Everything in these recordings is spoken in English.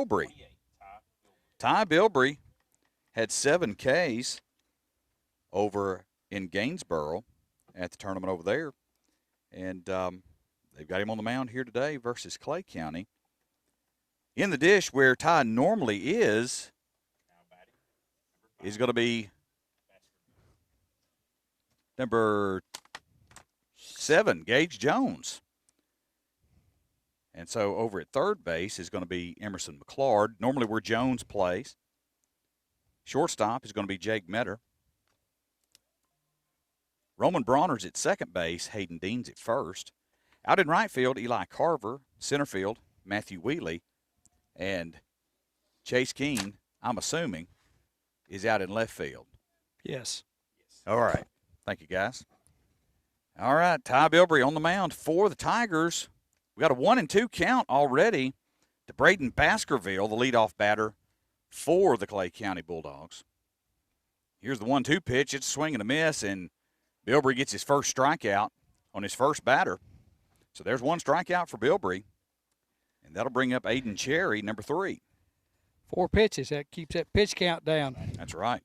Bilbrey. Ty Bilbrey had 7 Ks over in Gainesboro at the tournament over there. And they've got him on the mound here today versus Clay County. In the dish where Ty normally is going to be number 7, Gage Jones. And so over at third base is going to be Emerson McClard, normally where Jones plays. Shortstop is going to be Jake Metter. Roman Bronner's at second base, Hayden Dean's at first. Out in right field, Eli Carver. Center field, Matthew Wheatley. And Chase Keene, I'm assuming, is out in left field. Yes. All right. Thank you, guys. All right, Ty Bilbrey on the mound for the Tigers. We got a 1-2 count already to Braden Baskerville, the leadoff batter for the Clay County Bulldogs. Here's the 1-2 pitch. It's a swing and a miss, and Bilbrey gets his first strikeout on his first batter. So there's one strikeout for Bilbrey, and that'll bring up Aiden Cherry, number 3. 4 pitches. That keeps that pitch count down. That's right.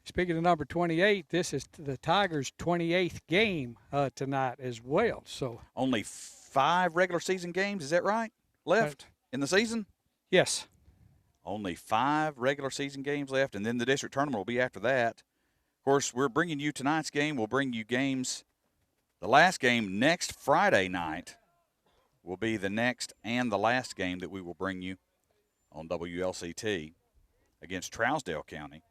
Speaking of number 28, this is the Tigers' 28th game tonight as well. So only 5 regular season games, is that right, left in the season? Yes. Only 5 regular season games left, and then the district tournament will be after that. Of course, we're bringing you tonight's game. We'll bring you games. The last game next Friday night will be the next and the last game that we will bring you on WLCT against Trousdale County.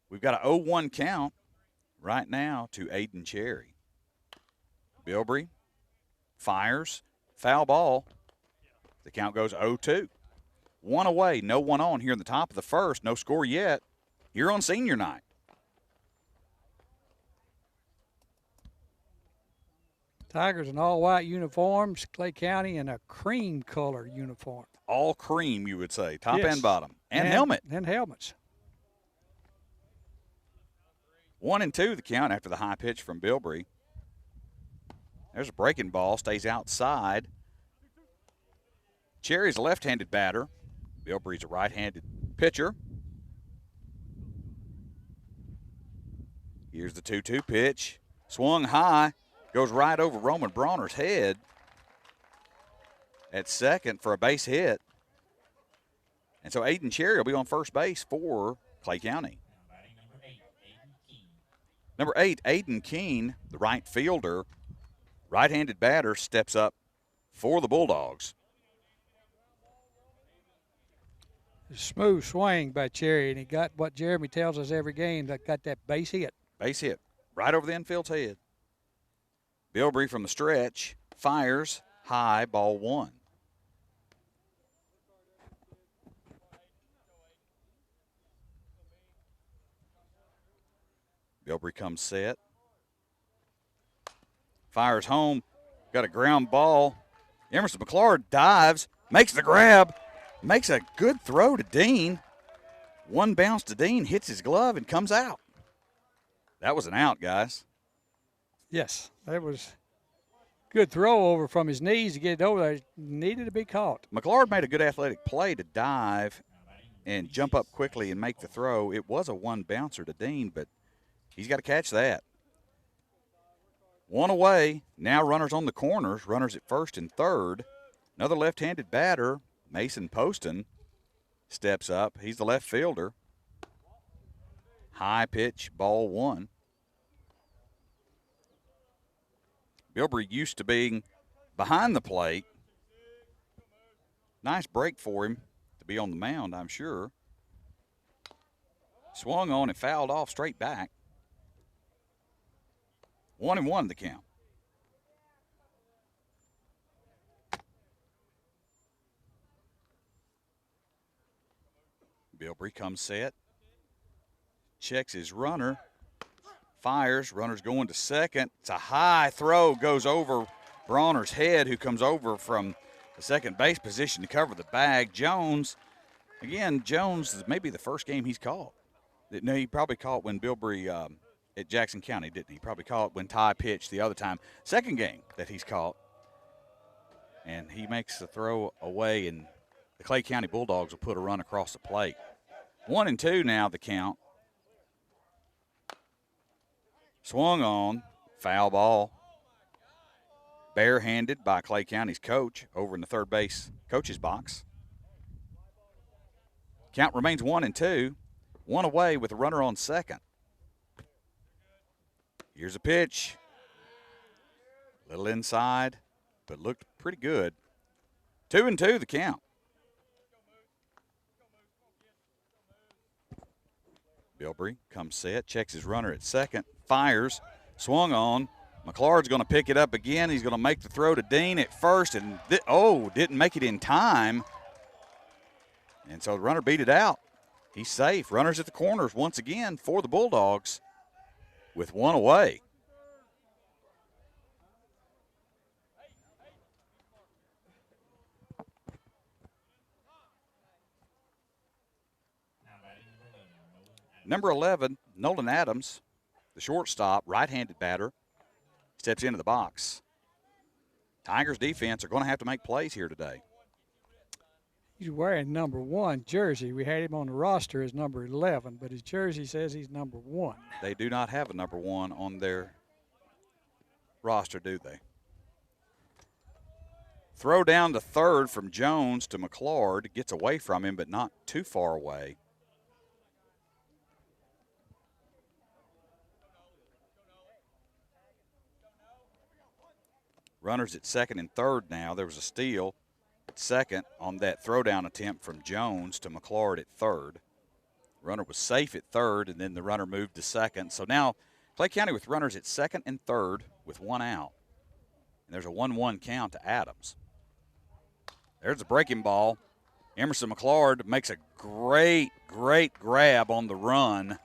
We've got an 0-1 count right now to Aiden Cherry. Bilbrey fires, foul ball. The count goes 0-2. 1 away, no one on here in the top of the first. No score yet here on senior night. Tigers in all white uniforms, Clay County in a cream color uniform. All cream, you would say, top yes. and bottom. And helmet. And helmets. 1-2 the count after the high pitch from Bilbrey. There's a breaking ball, stays outside. Cherry's a left-handed batter. Bilbrey's a right-handed pitcher. Here's the 2-2 pitch. Swung high, goes right over Roman Bronner's head at second for a base hit. And so Aiden Cherry will be on first base for Clay County. Number 8, Aiden Keene, the right fielder, right-handed batter, steps up for the Bulldogs. Smooth swing by Cherry, and he got what Jeremy tells us every game, that got that base hit. Base hit, right over the infield's head. Bilbrey from the stretch, fires, high, ball 1. Bilbrey comes set. Fires home. Got a ground ball. Emerson McClard dives, makes the grab, makes a good throw to Dean. One bounce to Dean, hits his glove, and comes out. That was an out, guys. Yes, that was good throw over from his knees to get it over there. Needed to be caught. McClard made a good athletic play to dive and jump up quickly and make the throw. It was a one bouncer to Dean, but he's got to catch that. 1 away. Now runners on the corners. Runners at first and third. Another left-handed batter, Mason Poston, steps up. He's the left fielder. High pitch, ball 1. Bilbrey used to being behind the plate. Nice break for him to be on the mound, I'm sure. Swung on and fouled off straight back. 1-1 the count. Bilbrey comes set. Checks his runner. Fires. Runner's going to second. It's a high throw. Goes over Bronner's head, who comes over from the second base position to cover the bag. Jones, again, Jones, maybe the first game he's caught. No, he probably caught when Bilbrey at Jackson County, didn't he? Probably caught when Ty pitched the other time. Second game that he's caught. and he makes the throw away, and the Clay County Bulldogs will put a run across the plate. 1-2 now the count. Swung on, foul ball. Barehanded by Clay County's coach over in the third base coach's box. Count remains 1-2. One away with a runner on second. Here's a pitch. Little inside, but looked pretty good. 2-2 the count. Bilbrey comes set, checks his runner at second, fires, swung on. McLeod's going to pick it up again. He's going to make the throw to Dean at first, and didn't make it in time. And so the runner beat it out. He's safe. Runners at the corners once again for the Bulldogs with one away. Number 11, Nolan Adams, the shortstop, right-handed batter, steps into the box. Tigers defense are going to have to make plays here today. He's wearing number 1 jersey. We had him on the roster as number 11, but his jersey says he's number 1. They do not have a number 1 on their roster, do they? Throw down to third from Jones to McLeod. Gets away from him, but not too far away. Runners at second and third now. There was a steal at second on that throwdown attempt from Jones to McLeod at third. Runner was safe at third, and then the runner moved to second. So now Clay County with runners at second and third with one out. And there's a 1-1 count to Adams. There's a breaking ball. Emerson McLeod makes a great grab on the run.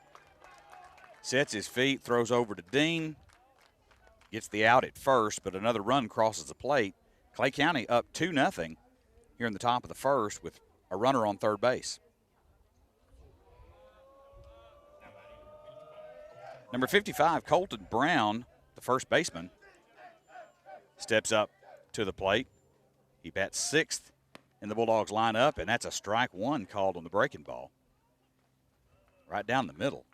Sets his feet, throws over to Dean. Gets the out at first, but another run crosses the plate. Clay County up 2-0 here in the top of the first with a runner on third base. Number 55, Colton Brown, the first baseman, steps up to the plate. He bats sixth in the Bulldogs lineup, and that's a strike one called on the breaking ball. Right down the middle.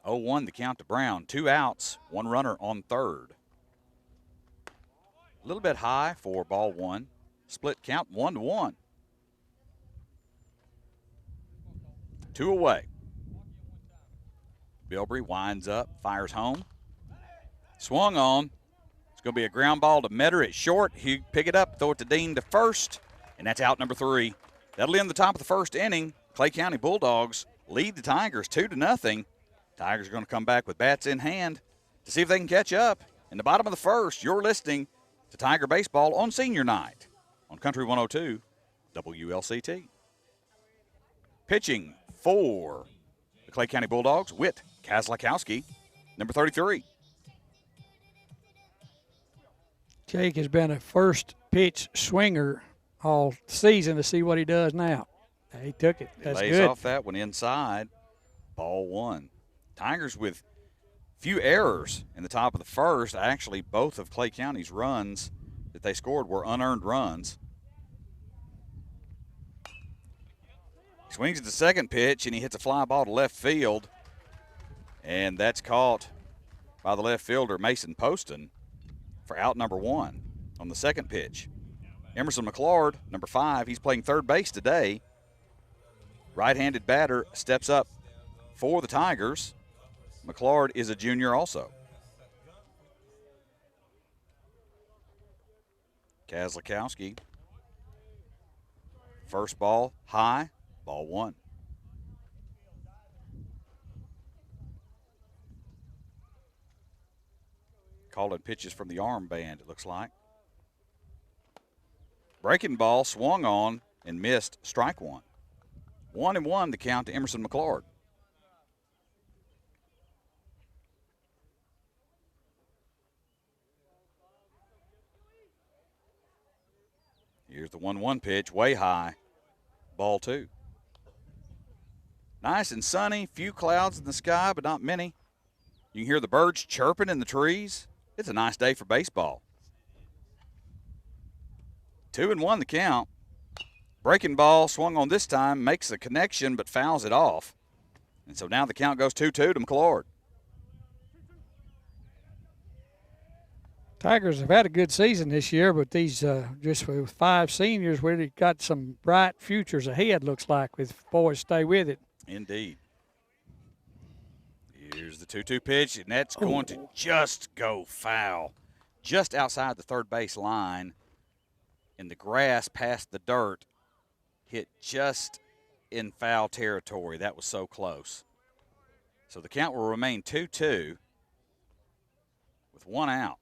0-1 the count to Brown. 2 outs, 1 runner on third. A little bit high for ball one. Split count 1-1. 2 away. Bilbrey winds up, fires home. Swung on. It's going to be a ground ball to Metter at short. He pick it up, throw it to Dean to first, and that's out number 3. That'll end the top of the first inning. Clay County Bulldogs lead the Tigers 2-0. Tigers are going to come back with bats in hand to see if they can catch up. In the bottom of the first, you're listening to Tiger Baseball on Senior Night on Country 102 WLCT. Pitching for the Clay County Bulldogs, Whit Kazlakowski, number 33. Jake has been a first pitch swinger all season. To see what he does now. He took it. That's Lays good. off that one inside. Ball one. Tigers with few errors in the top of the first. Actually, both of Clay County's runs that they scored were unearned runs. He swings at the second pitch, and he hits a fly ball to left field. And that's caught by the left fielder, Mason Poston, for out number 1 on the second pitch. Emerson McLeod, number 5, he's playing third base today. Right-handed batter steps up for the Tigers. McLeod is a junior also. Kazlakowski. First ball high, ball 1. Calling pitches from the armband, it looks like. Breaking ball swung on and missed, strike 1. 1-1 the count to Emerson McLeod. Here's the 1-1 pitch, way high, ball 2. Nice and sunny, few clouds in the sky, but not many. You can hear the birds chirping in the trees. It's a nice day for baseball. 2-1 the count. Breaking ball swung on this time, makes the connection but fouls it off. And so now the count goes 2-2 to McLeod. Tigers have had a good season this year, but these just with 5 seniors, really got some bright futures ahead, looks like, if boys stay with it. Indeed. Here's the 2-2 pitch, and that's going to just go foul. Just outside the third base line, in the grass past the dirt, hit just in foul territory. That was so close. So the count will remain 2-2 with 1 out.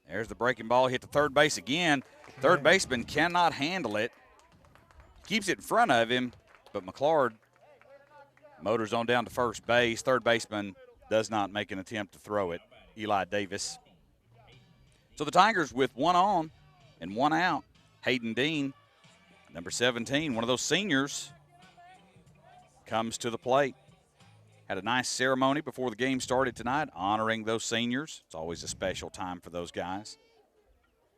There's the breaking ball, hit the third base again. Third baseman cannot handle it. Keeps it in front of him, but McLeod motors on down to first base. Third baseman does not make an attempt to throw it, Eli Davis. So the Tigers with 1 on and 1 out. Hayden Dean, number 17, one of those seniors, comes to the plate. Had a nice ceremony before the game started tonight, honoring those seniors. It's always a special time for those guys.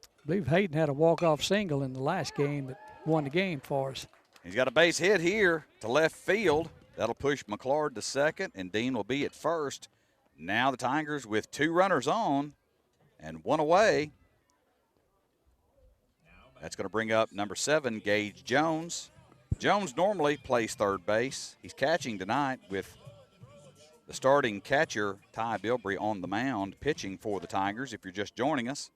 I believe Hayden had a walk-off single in the last game that won the game for us. He's got a base hit here to left field. That'll push McLeod to second, and Dean will be at first. Now the Tigers with 2 runners on and 1 away. That's going to bring up number 7, Gage Jones. Jones normally plays third base. He's catching tonight with the starting catcher, Ty Bilbrey, on the mound, pitching for the Tigers, if you're just joining us.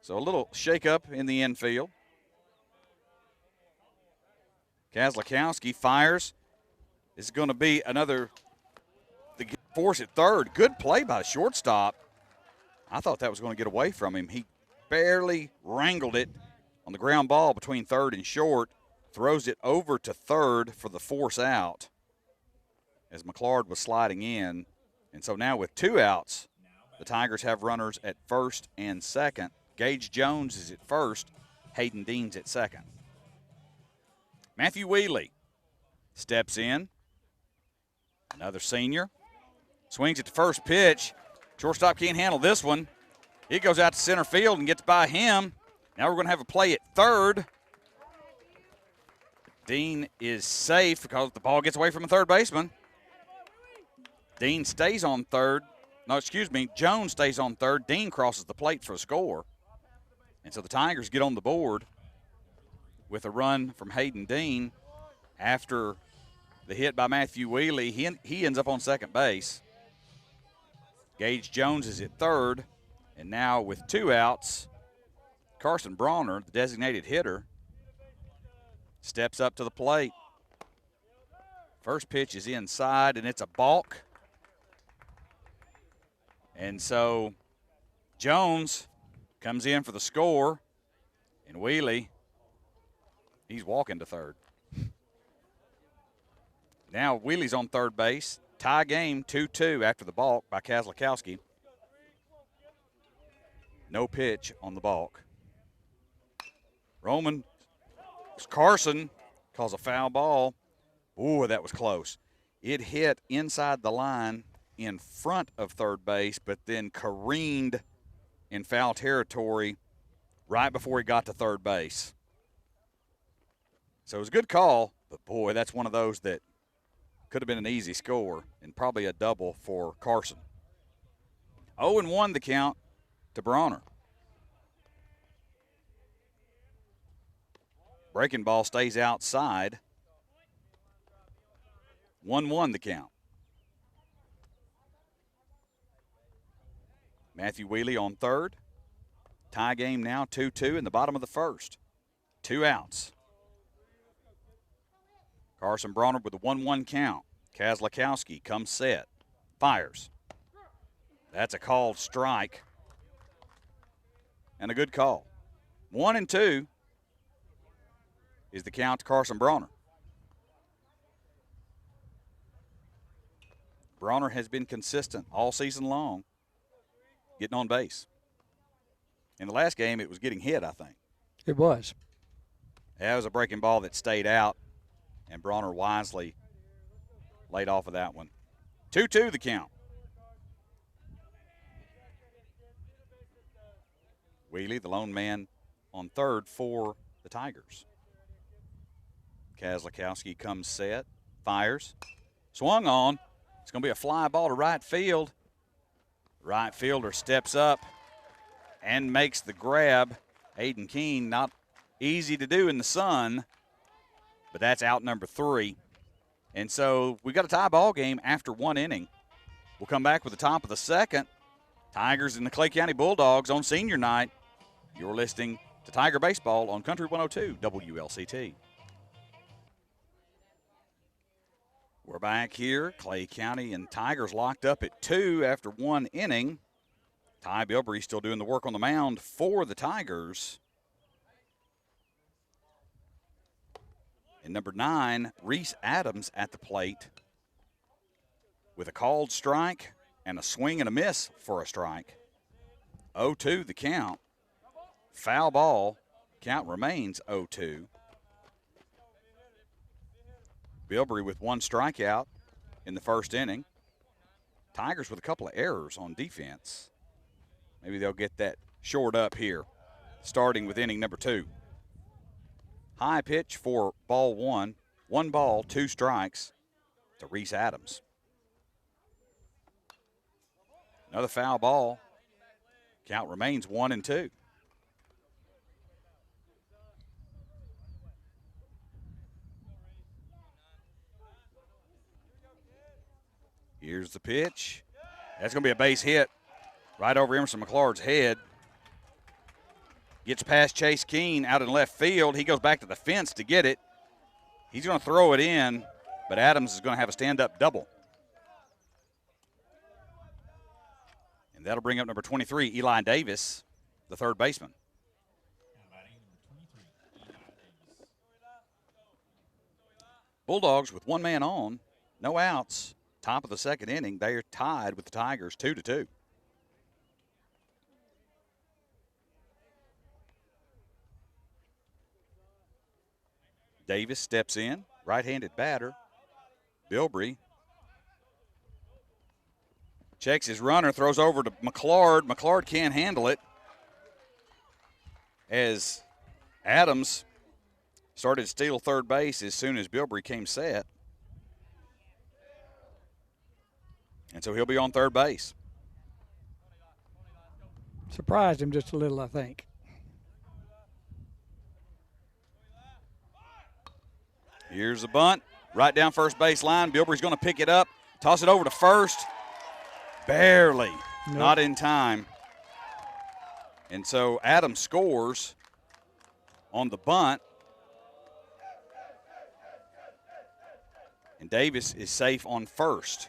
So a little shakeup in the infield. Kozlakowski fires. This is going to be another force at third. Good play by the shortstop. I thought that was going to get away from him. He barely wrangled it on the ground ball between third and short, throws it over to third for the force out as McLeod was sliding in. And so now with 2 outs, the Tigers have runners at first and second. Gage Jones is at first. Hayden Dean's at second. Matthew Wheatley steps in. Another senior. Swings at the first pitch. Shortstop can't handle this one. It goes out to center field and gets by him. Now we're going to have a play at third. Dean is safe because the ball gets away from a third baseman. Dean stays on third. No, excuse me, Jones stays on third. Dean crosses the plate for a score. And so the Tigers get on the board with a run from Hayden Dean after the hit by Matthew Wheatley. He ends up on second base. Gage Jones is at third. And now with 2 outs, Carson Bronner, the designated hitter, steps up to the plate. First pitch is inside, and it's a balk. And so Jones comes in for the score, and Wheatley, he's walking to third. Now Wheatley's on third base. Tie game, 2-2 after the balk by Kozlakowski. No pitch on the balk. Carson calls a foul ball. Ooh, that was close. It hit inside the line in front of third base, but then careened in foul territory right before he got to third base. So it was a good call, but boy, that's one of those that could have been an easy score and probably a double for Carson. 0-1 the count to Bronner. Breaking ball stays outside. 1-1 the count. Matthew Wheatley on third. Tie game now 2-2 in the bottom of the first. 2 outs. Carson Bronner with a 1-1 count. Kozlakowski comes set. Fires. That's a called strike. And a good call. 1-2 is the count to Carson Bronner. Bronner has been consistent all season long, getting on base. In the last game, it was getting hit, I think. It was. That was a breaking ball that stayed out, and Bronner wisely laid off of that one. 2-2 the count. Wheatley, the lone man on third for the Tigers. Kozlakowski comes set, fires, swung on. It's going to be a fly ball to right field. Right fielder steps up and makes the grab. Aiden Keene, not easy to do in the sun, but that's out number 3. And so we've got a tie ball game after 1 inning. We'll come back with the top of the second. Tigers and the Clay County Bulldogs on senior night. You're listening to Tiger Baseball on Country 102 WLCT. We're back here. Clay County and Tigers locked up at 2 after 1 inning. Ty Bilbrey still doing the work on the mound for the Tigers. And number 9, Reese Adams at the plate with a called strike and a swing and a miss for a strike. 0-2 the count. Foul ball. Count remains 0-2. Bilbrey with 1 strikeout in the first inning. Tigers with a couple of errors on defense. Maybe they'll get that shored up here, starting with inning number 2. High pitch for ball 1. 1 ball, 2 strikes to Reese Adams. Another foul ball. Count remains 1-2. Here's the pitch. That's going to be a base hit right over Emerson McClard's head. Gets past Chase Keene out in left field. He goes back to the fence to get it. He's going to throw it in, but Adams is going to have a stand-up double. And that'll bring up number 23, Eli Davis, the third baseman. Bulldogs with 1 man on, no outs. Top of the second inning, they are tied with the Tigers 2-2. Davis steps in, right-handed batter. Bilbrey checks his runner, throws over to McClard. McClard can't handle it as Adams started to steal third base as soon as Bilbrey came set. And so he'll be on third base. Surprised him just a little, I think. Here's the bunt, right down first base line. Bilbrey's going to pick it up, toss it over to first. Barely, not in time. And so Adams scores on the bunt. And Davis is safe on first.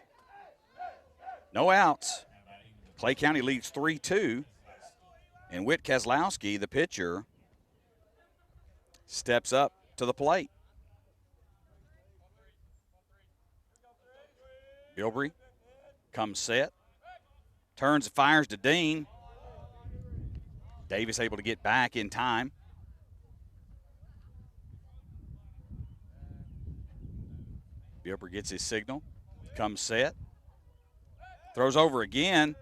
No outs. Clay County leads 3-2. And Whit Kozlowski, the pitcher, steps up to the plate. Bilbrey comes set. Turns and fires to Dean. Davis able to get back in time. Bilbrey gets his signal. Comes set. Throws over again.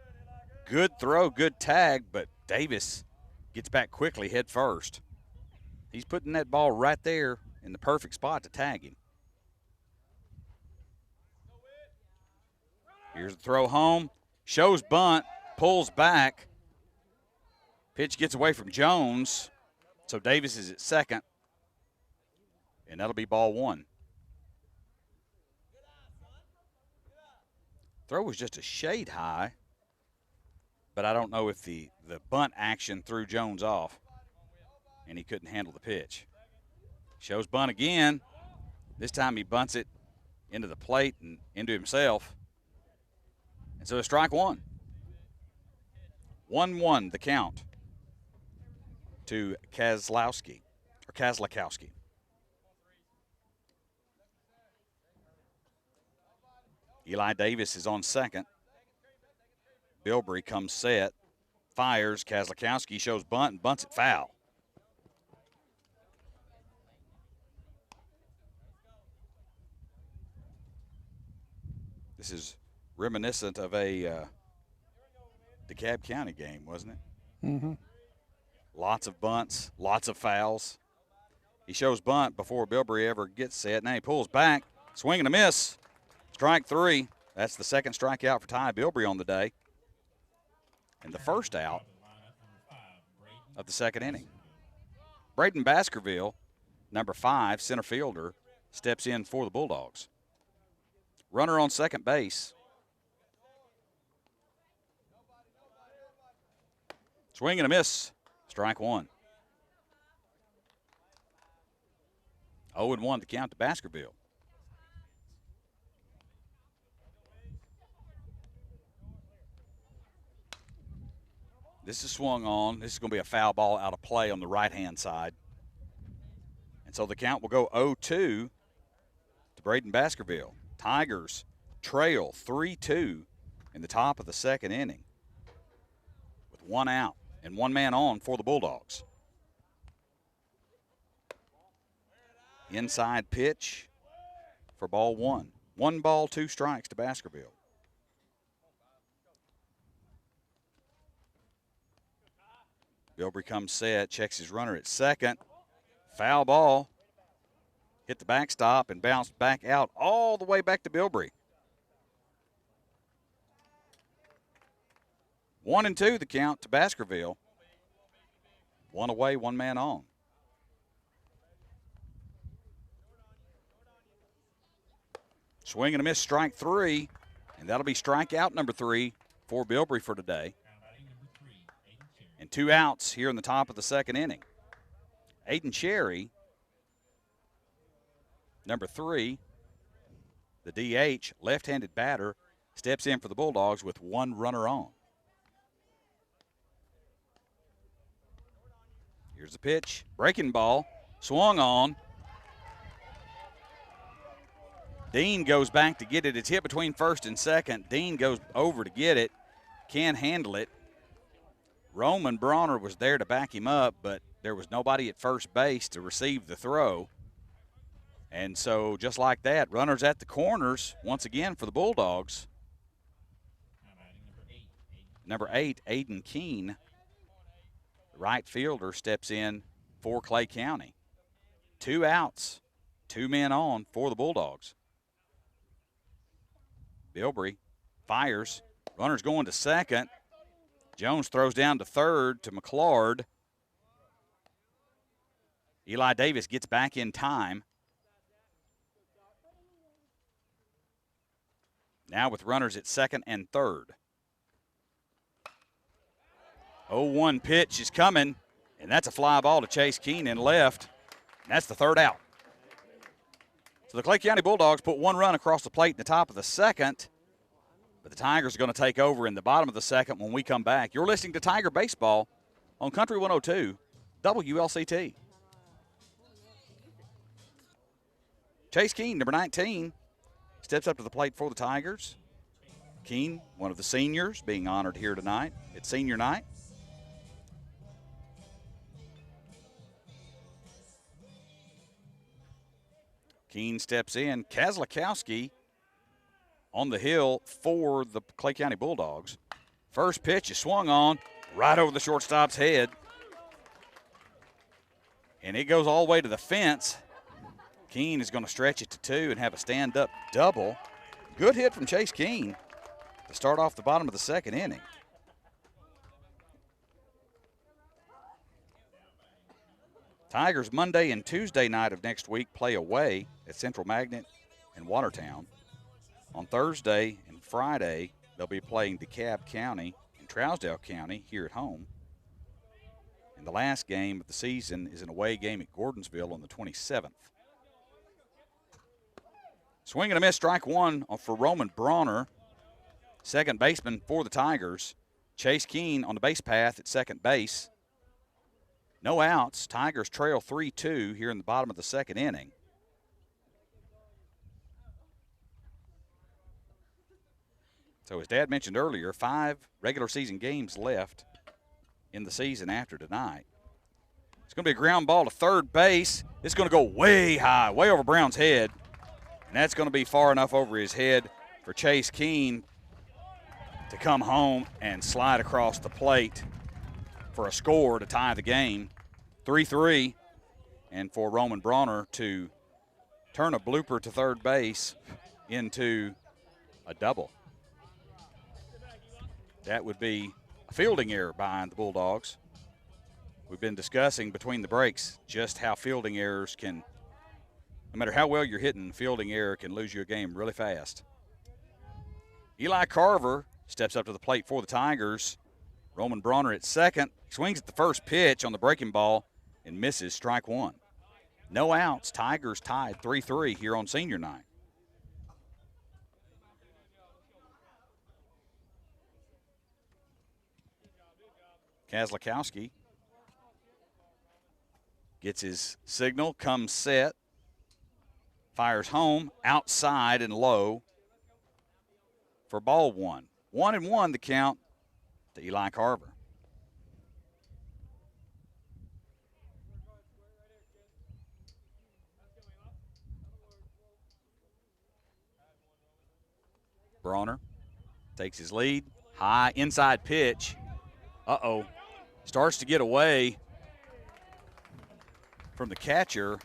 Good throw, good tag, but Davis gets back quickly head first. He's putting that ball right there in the perfect spot to tag him. Here's the throw home. Shows bunt, pulls back. Pitch gets away from Jones. So Davis is at second. And that'll be ball 1. Throw was just a shade high, but I don't know if the bunt action threw Jones off and he couldn't handle the pitch. Shows bunt again. This time he bunts it into the plate and into himself. And so a strike 1. 1-1 the count to Kozlowski. Eli Davis is on second. Bilbrey comes set, fires. Kozlowski shows bunt and bunts it foul. This is reminiscent of a DeKalb County game, wasn't it? Mm-hmm. Lots of bunts, lots of fouls. He shows bunt before Bilbrey ever gets set. Now he pulls back, swing and a miss. Strike 3. That's the second strikeout for Ty Bilbrey on the day. And the first out of the second inning. Braden Baskerville, number 5, center fielder, steps in for the Bulldogs. Runner on second base. Swing and a miss. Strike 1. 0-1 to count to Baskerville. This is swung on. This is going to be a foul ball out of play on the right-hand side. And so the count will go 0-2 to Braden Baskerville. Tigers trail 3-2 in the top of the second inning with 1 out and 1 man on for the Bulldogs. Inside pitch for ball 1. 1 ball, 2 strikes to Baskerville. Bilbrey comes set, checks his runner at second. Foul ball. Hit the backstop and bounced back out all the way back to Bilbrey. 1-2 the count to Baskerville. 1 away, 1 man on. Swing and a miss, strike 3. And that'll be strikeout number 3 for Bilbrey for today. And 2 outs here in the top of the second inning. Aiden Cherry, number 3, the DH, left-handed batter, steps in for the Bulldogs with 1 runner on. Here's the pitch. Breaking ball. Swung on. Dean goes back to get it. It's hit between first and second. Dean goes over to get it. Can't handle it. Roman Bronner was there to back him up, but there was nobody at first base to receive the throw. And so just like that, runners at the corners once again for the Bulldogs. Number 8, Aiden Keene, the right fielder, steps in for Clay County. 2 outs, 2 men on for the Bulldogs. Bilbrey fires. Runners going to second. Jones throws down to third to McClard. Eli Davis gets back in time. Now with runners at second and third. 0-1 pitch is coming, and that's a fly ball to Chase Keene in left. And that's the third out. So the Clay County Bulldogs put 1 run across the plate in the top of the second. But the Tigers are going to take over in the bottom of the second when we come back. You're listening to Tiger Baseball on Country 102, WLCT. Chase Keene, number 19, steps up to the plate for the Tigers. Keene, one of the seniors, being honored here tonight. It's senior night. Keene steps in. Kazlakowski on the hill for the Clay County Bulldogs. First pitch is swung on right over the shortstop's head. And it goes all the way to the fence. Keene is going to stretch it to 2 and have a stand-up double. Good hit from Chase Keene to start off the bottom of the second inning. Tigers Monday and Tuesday night of next week play away at Central Magnet and Watertown. On Thursday and Friday, they'll be playing DeKalb County and Trousdale County here at home. And the last game of the season is an away game at Gordonsville on the 27th. Swing and a miss, strike 1 for Roman Bronner, second baseman for the Tigers. Chase Keene on the base path at second base. No outs. Tigers trail 3-2 here in the bottom of the second inning. So as Dad mentioned earlier, 5 regular season games left in the season after tonight. It's going to be a ground ball to third base. It's going to go way high, way over Brown's head. And that's going to be far enough over his head for Chase Keene to come home and slide across the plate. for a score to tie the game, 3-3, and for Roman Bronner to turn a blooper to third base into a double. That would be a fielding error behind the Bulldogs. We've been discussing between the breaks just how fielding errors can, no matter how well you're hitting, fielding error can lose you a game really fast. Eli Carver steps up to the plate for the Tigers. Roman Bronner at second. Swings at the first pitch on the breaking ball and misses strike one. No outs. Tigers tied 3-3 here on senior night. Kozlakowski gets his signal, comes set, fires home, outside and low for ball one. 1-1 the count to Eli Carver. Bronner takes his lead. High inside pitch. Uh-oh. Starts to get away from the catcher,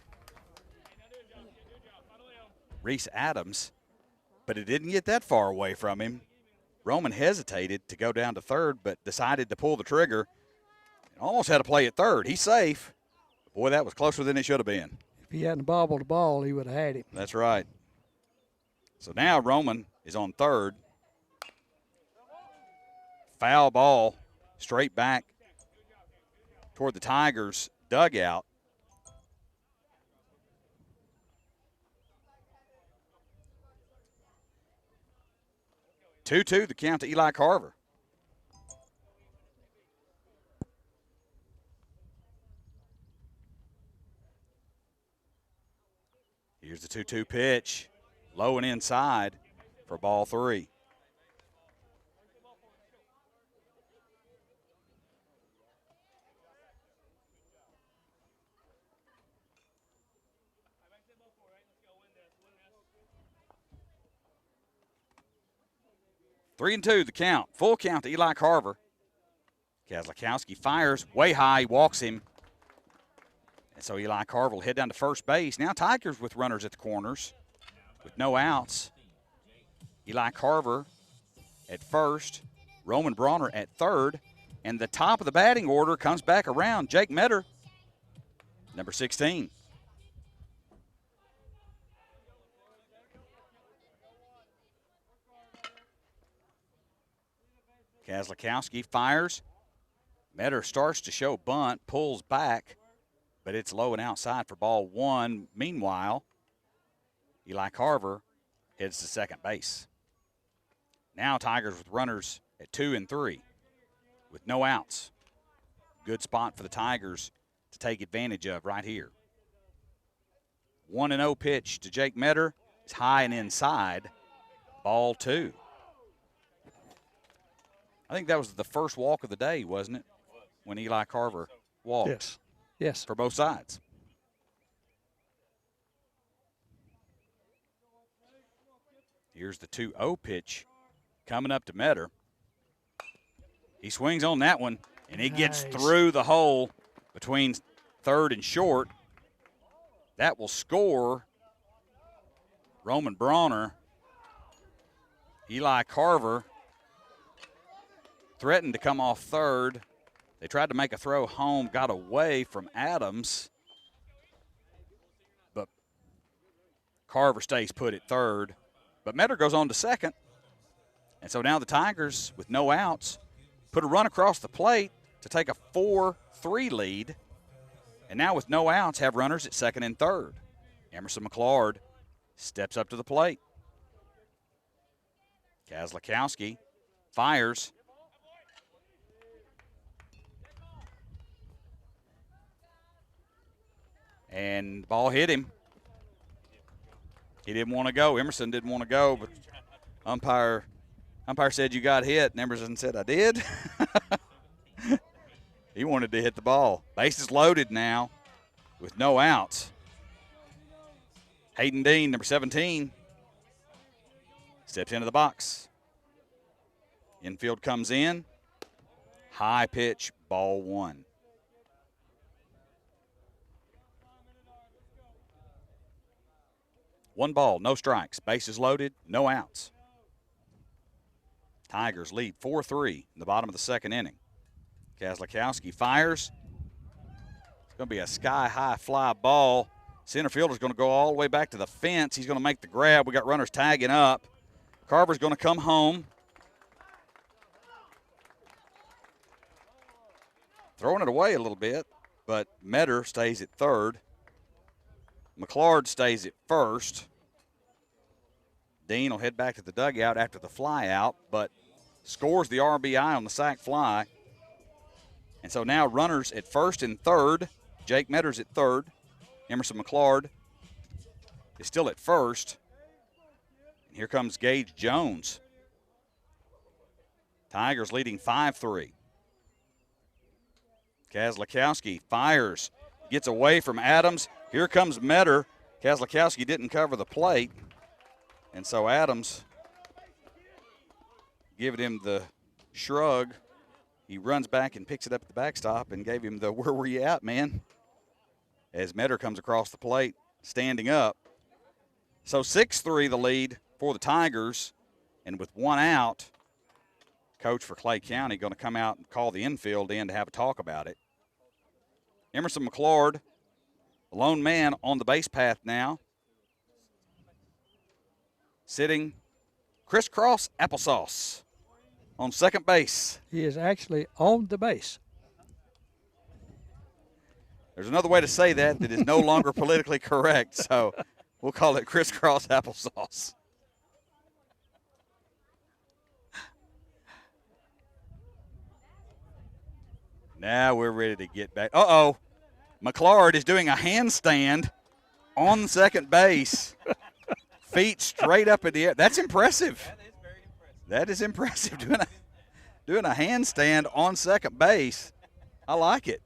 Reese Adams, but it didn't get that far away from him. Roman hesitated to go down to third, but decided to pull the trigger. Almost had a play at third. He's safe. Boy, that was closer than it should have been. If he hadn't bobbled the ball, he would have had it. That's right. So now Roman is on third. Foul ball straight back toward the Tigers' dugout. Two-two the count to Eli Carver. Here's the 2-2 pitch. Low and inside for ball three. Three and two, the count. Full count to Eli Carver. Kozlakowski fires way high, walks him. And so Eli Carver will head down to first base. Now Tigers with runners at the corners with no outs. Eli Carver at first, Roman Bronner at third, and the top of the batting order comes back around. Jake Metter, number 16. Kozlakowski fires. Metter starts to show bunt, pulls back, but it's low and outside for ball one. Meanwhile, Eli Carver heads to second base. Now Tigers with runners at 2 and 3 with no outs. Good spot for the Tigers to take advantage of right here. 1-0 pitch to Jake Metter. It's high and inside. Ball two. I think that was the first walk of the day, wasn't it? When Eli Carver walked. Yes. Yes. For both sides. Here's the 2-0 pitch coming up to Metter. He swings on that one, and he gets through the hole between third and short. That will score Roman Bronner. Eli Carver threatened to come off third. They tried to make a throw home, got away from Adams. But Carver stays put at third. But Metter goes on to second. And so now the Tigers, with no outs, put a run across the plate to take a 4-3 lead. And now with no outs, have runners at second and third. Emerson McLeod steps up to the plate. Kozlakowski fires. And the ball hit him. He didn't want to go. Emerson didn't want to go, but umpire said you got hit, and Emerson said, I did. He wanted to hit the ball. Bases loaded now with no outs. Hayden Dean, number 17, steps into the box. Infield comes in. High pitch, ball one. One ball, no strikes, bases loaded, no outs. Tigers lead 4-3 in the bottom of the second inning. Kozlakowski fires. It's going to be a sky-high fly ball. Center fielder's going to go all the way back to the fence. He's going to make the grab. We got runners tagging up. Carver's going to come home. Throwing it away a little bit, but Metter stays at third. McClard stays at first. Dean will head back to the dugout after the fly out, but scores the RBI on the sac fly. And so now runners at first and third. Jake Metter's at third. Emerson McClard is still at first. And here comes Gage Jones. Tigers leading 5-3. Kozlakowski fires, gets away from Adams. Here comes Metter. Kozlakowski didn't cover the plate. And so Adams giving him the shrug. He runs back and picks it up at the backstop and gave him the "where were you at, man?" as Metter comes across the plate, standing up. So 6-3 the lead for the Tigers. And with one out, coach for Clay County going to come out and call the infield in to have a talk about it. Emerson McClard, the lone man on the base path now. Sitting crisscross applesauce on second base. He is actually on the base. There's another way to say that is no longer politically correct, so we'll call it crisscross applesauce. Now we're ready to get back. Uh-oh. McClard is doing a handstand on second base. Feet straight up in the air. That's impressive. That is very impressive. That is impressive. Doing a handstand on second base. I like it.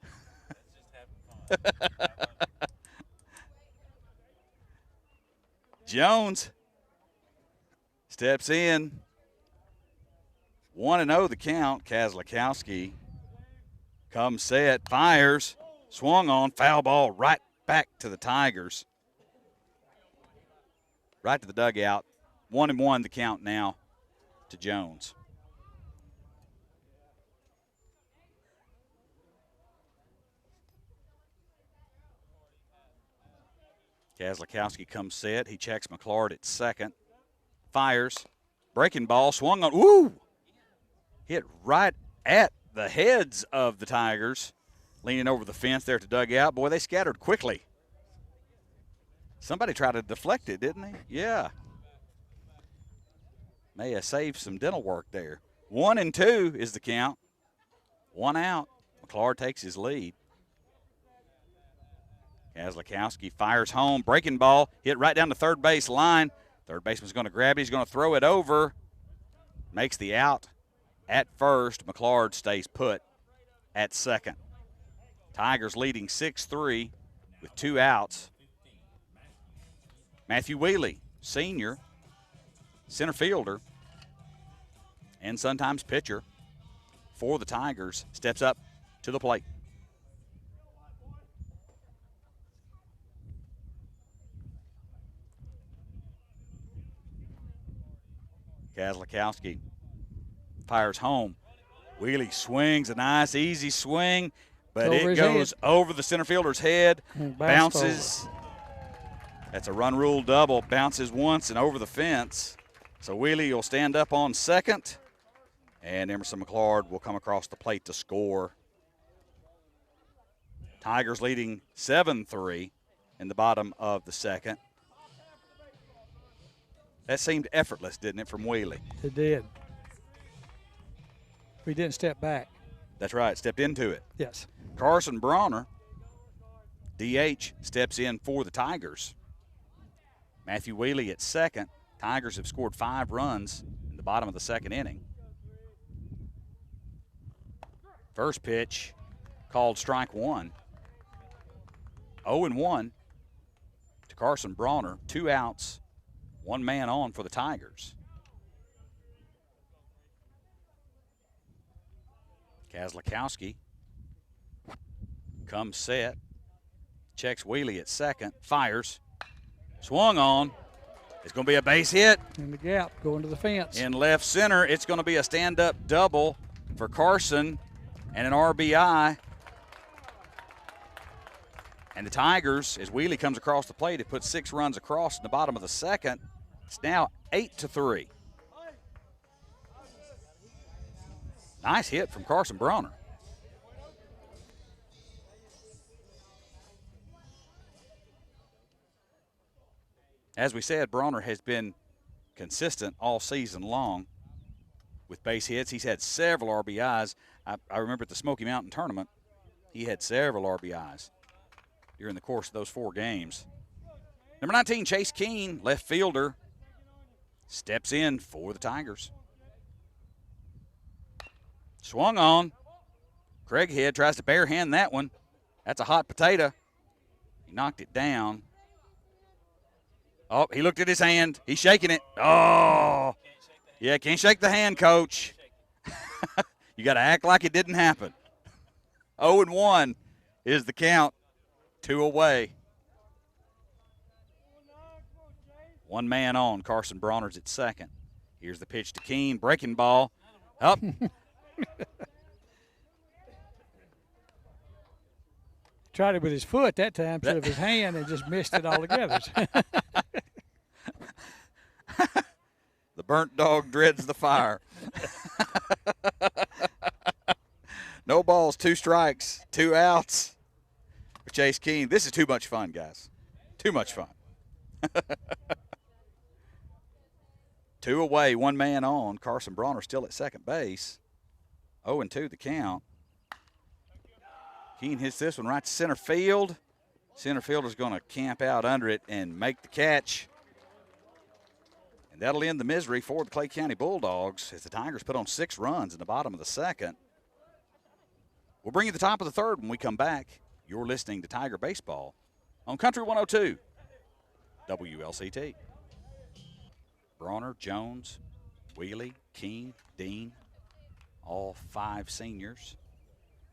That's just having fun. Jones steps in. 1-0 the count. Kozlakowski comes set, fires, swung on, foul ball right back to the Tigers. Right to the dugout. 1-1 the count now to Jones. Kozlakowski comes set. He checks McClard at second. Fires. Breaking ball. Swung on. Ooh! Hit right at the heads of the Tigers. Leaning over the fence there to dugout. Boy, they scattered quickly. Somebody tried to deflect it, didn't they? Yeah. May have saved some dental work there. 1-2 is the count. One out. McClard takes his lead. Kozlakowski fires home. Breaking ball. Hit right down the third base line. Third baseman's going to grab it. He's going to throw it over. Makes the out at first. McClard stays put at second. Tigers leading 6-3 with two outs. Matthew Wheely, senior, center fielder, and sometimes pitcher for the Tigers, steps up to the plate. Kozlakowski fires home. Wheely swings a nice, easy swing, but it goes over the center fielder's head, bounces. That's a run rule double. Bounces once and over the fence. So Wheely will stand up on second, and Emerson McClard will come across the plate to score. Tigers leading 7-3 in the bottom of the second. That seemed effortless, didn't it, from Wheely? It did. We didn't step back. That's right, stepped into it. Yes. Carson Bronner, DH, steps in for the Tigers. Matthew Wheely at second. Tigers have scored 5 runs in the bottom of the second inning. First pitch called strike one. 0-1 to Carson Bronner. 2 outs, 1 man on for the Tigers. Kazlakowski comes set, checks Wheelie at second, fires, swung on. It's going to be a base hit. In the gap, going to the fence. In left center, it's going to be a stand-up double for Carson and an RBI. And the Tigers, as Wheelie comes across the plate, it puts 6 runs across in the bottom of the second. It's now 8-3. Nice hit from Carson Bronner. As we said, Bronner has been consistent all season long with base hits. He's had several RBIs. I remember at the Smoky Mountain tournament, he had several RBIs during the course of those 4 games. Number 19, Chase Keene, left fielder, steps in for the Tigers. Swung on. Craighead tries to barehand that one. That's a hot potato. He knocked it down. Oh, he looked at his hand. He's shaking it. Oh, yeah, can't shake the hand, Coach. You got to act like it didn't happen. 0-1 is the count. 2 away. 1 man on. Carson Bronner's at second. Here's the pitch to Keene. Breaking ball. Up. Tried it with his foot that time instead of his hand and just missed it altogether. The burnt dog dreads the fire. No balls, 2 strikes, 2 outs for Chase Keene. This is too much fun, guys. Too much fun. 2 away, 1 man on. Carson Bronner still at second base. 0-2 the count. Keene hits this one right to center field. Center fielder's going to camp out under it and make the catch. And that'll end the misery for the Clay County Bulldogs as the Tigers put on 6 runs in the bottom of the second. We'll bring you the top of the third when we come back. You're listening to Tiger Baseball on Country 102, WLCT. Bronner, Jones, Wheelie, Keene, Dean, all 5 seniors.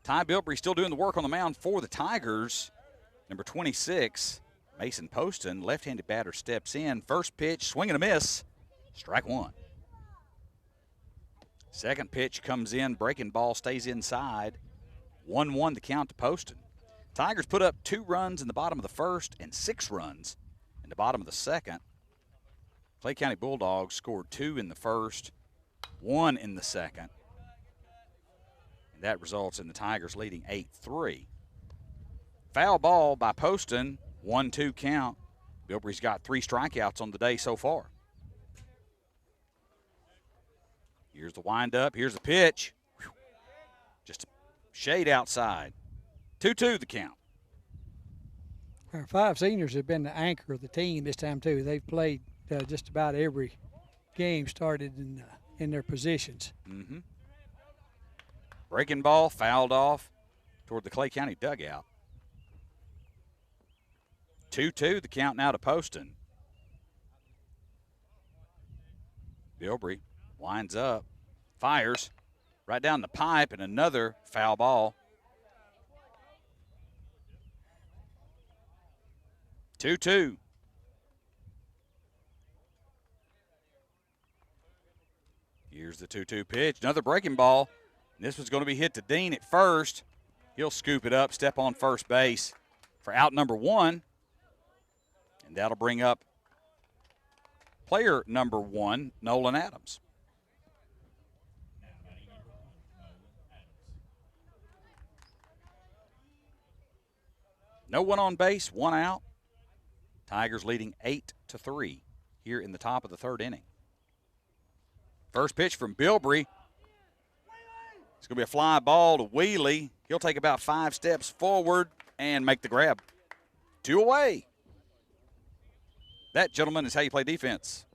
Ty Bilbrey still doing the work on the mound for the Tigers. Number 26, Mason Poston, left-handed batter, steps in. First pitch, swing and a miss, strike 1. Second pitch comes in, breaking ball stays inside. 1-1 the count to Poston. Tigers put up 2 runs in the bottom of the first and 6 runs in the bottom of the second. Clay County Bulldogs scored 2 in the first, 1 in the second. And that results in the Tigers leading 8-3. Foul ball by Poston, 1-2 count. Bilbrey's got 3 strikeouts on the day so far. Here's the windup. Here's the pitch. Whew. Just a shade outside. 2-2 the count. Our 5 seniors have been the anchor of the team this time, too. They've played just about every game started in their positions. Mm-hmm. Breaking ball, fouled off toward the Clay County dugout. 2-2 the count now to Poston. Bilbrey winds up, fires right down the pipe, and another foul ball. 2-2. Here's the 2-2 pitch. Another breaking ball. And this one's going to be hit to Dean at first. He'll scoop it up, step on first base for out number 1. And that'll bring up player number 1, Nolan Adams. No one on base, 1 out. Tigers leading 8-3 here in the top of the 3rd inning. First pitch from Bilbrey. It's going to be a fly ball to Wheelie. He'll take about 5 steps forward and make the grab. 2 away. That, gentlemen, is how you play defense.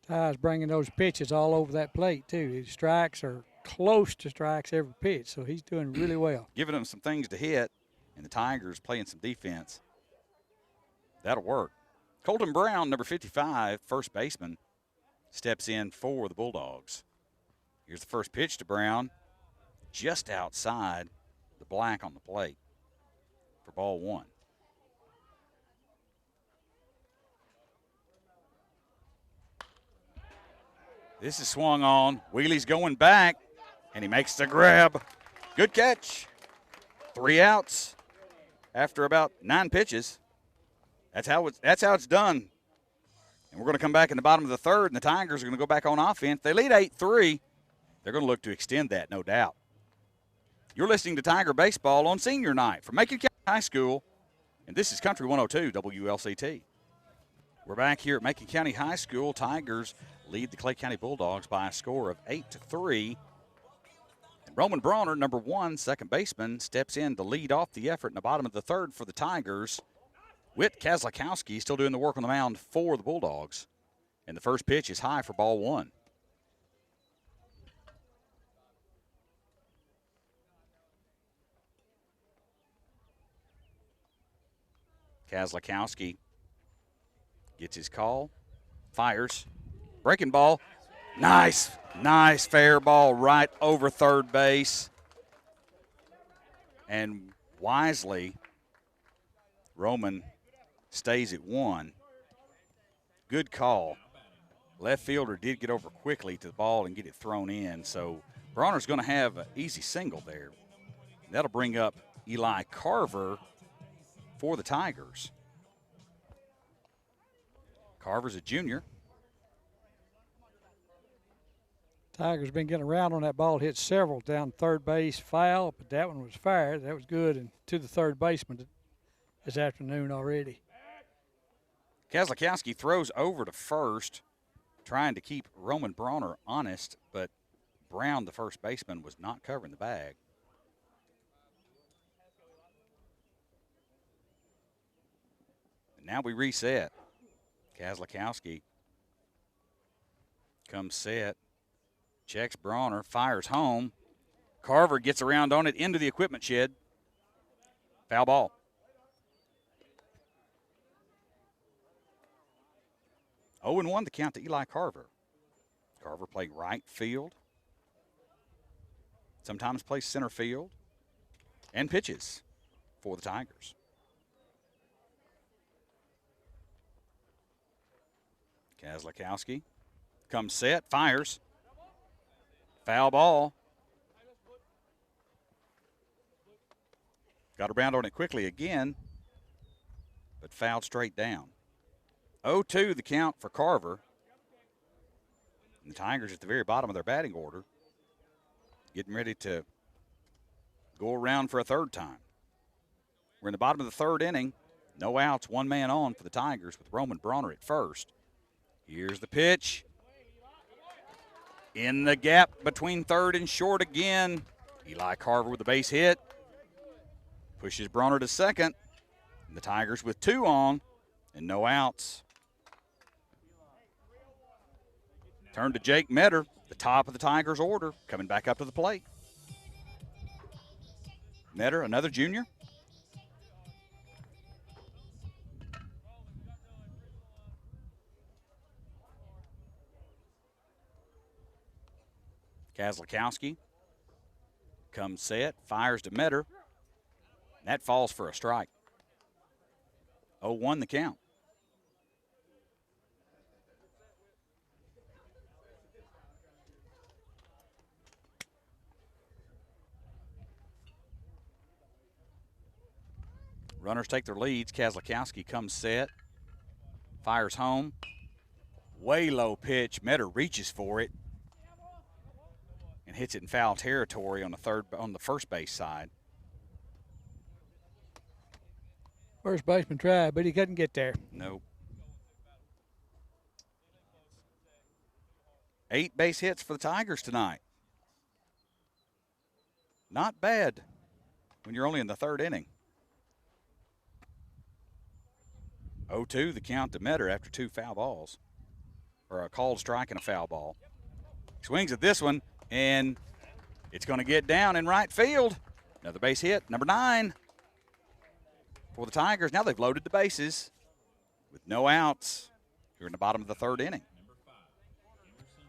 Ty's bringing those pitches all over that plate, too. His strikes are close to strikes every pitch, so he's doing really well. Giving them some things to hit, and the Tigers playing some defense. That'll work. Colton Brown, number 55, first baseman, steps in for the Bulldogs. Here's the first pitch to Brown, just outside the black on the plate for ball one. This is swung on. Wheelie's going back, and he makes the grab. Good catch. 3 outs after about 9 pitches. That's how it's done. And we're going to come back in the bottom of the third, and the Tigers are going to go back on offense. They lead 8-3. They're going to look to extend that, no doubt. You're listening to Tiger Baseball on Senior Night from Macon County High School, and this is Country 102 WLCT. We're back here at Macon County High School. Tigers lead the Clay County Bulldogs by a score of 8-3. And Roman Bronner, number 1, second baseman, steps in to lead off the effort in the bottom of the third for the Tigers. Whit Kazlakowski still doing the work on the mound for the Bulldogs. And the first pitch is high for ball one. Kazlakowski gets his call, fires, breaking ball. Nice fair ball right over third base. And wisely, Roman stays at 1. Good call. Left fielder did get over quickly to the ball and get it thrown in, so Bronner's going to have an easy single there. That'll bring up Eli Carver for the Tigers. Carver's a junior. Tigers been getting around on that ball, hit several down third base, foul, but that one was fired. That was good, and to the third baseman this afternoon already. Kazlakowski throws over to first, trying to keep Roman Bronner honest, but Brown, the first baseman, was not covering the bag. And now we reset. Kazlakowski comes set, checks Bronner, fires home. Carver gets around on it into the equipment shed. Foul ball. Oh, and 1 the count to Eli Carver. Carver played right field, sometimes plays center field, and pitches for the Tigers. Kazlakowski comes set, fires. Foul ball. Got around on it quickly again, but fouled straight down. 0-2 the count for Carver. And the Tigers at the very bottom of their batting order, getting ready to go around for a third time. We're in the bottom of the third inning. No outs, 1 man on for the Tigers with Roman Bronner at first. Here's the pitch. In the gap between third and short again. Eli Carver with the base hit. Pushes Bronner to second. And the Tigers with 2 on and no outs. Turn to Jake Metter, the top of the Tigers order, coming back up to the plate. Metter, another junior. Kazlakowski comes set, fires to Metter. That falls for a strike. 0-1 the count. Runners take their leads. Kazlakowski comes set, fires home. Way low pitch. Metter reaches for it and hits it in foul territory on the first base side. First baseman tried, but he couldn't get there. Nope. 8 base hits for the Tigers tonight. Not bad when you're only in the third inning. 0-2 the count to Metter after 2 foul balls, or a called strike and a foul ball. Swings at this one, and it's going to get down in right field. Another base hit, number 9 for the Tigers. Now they've loaded the bases with no outs here in the bottom of the third inning.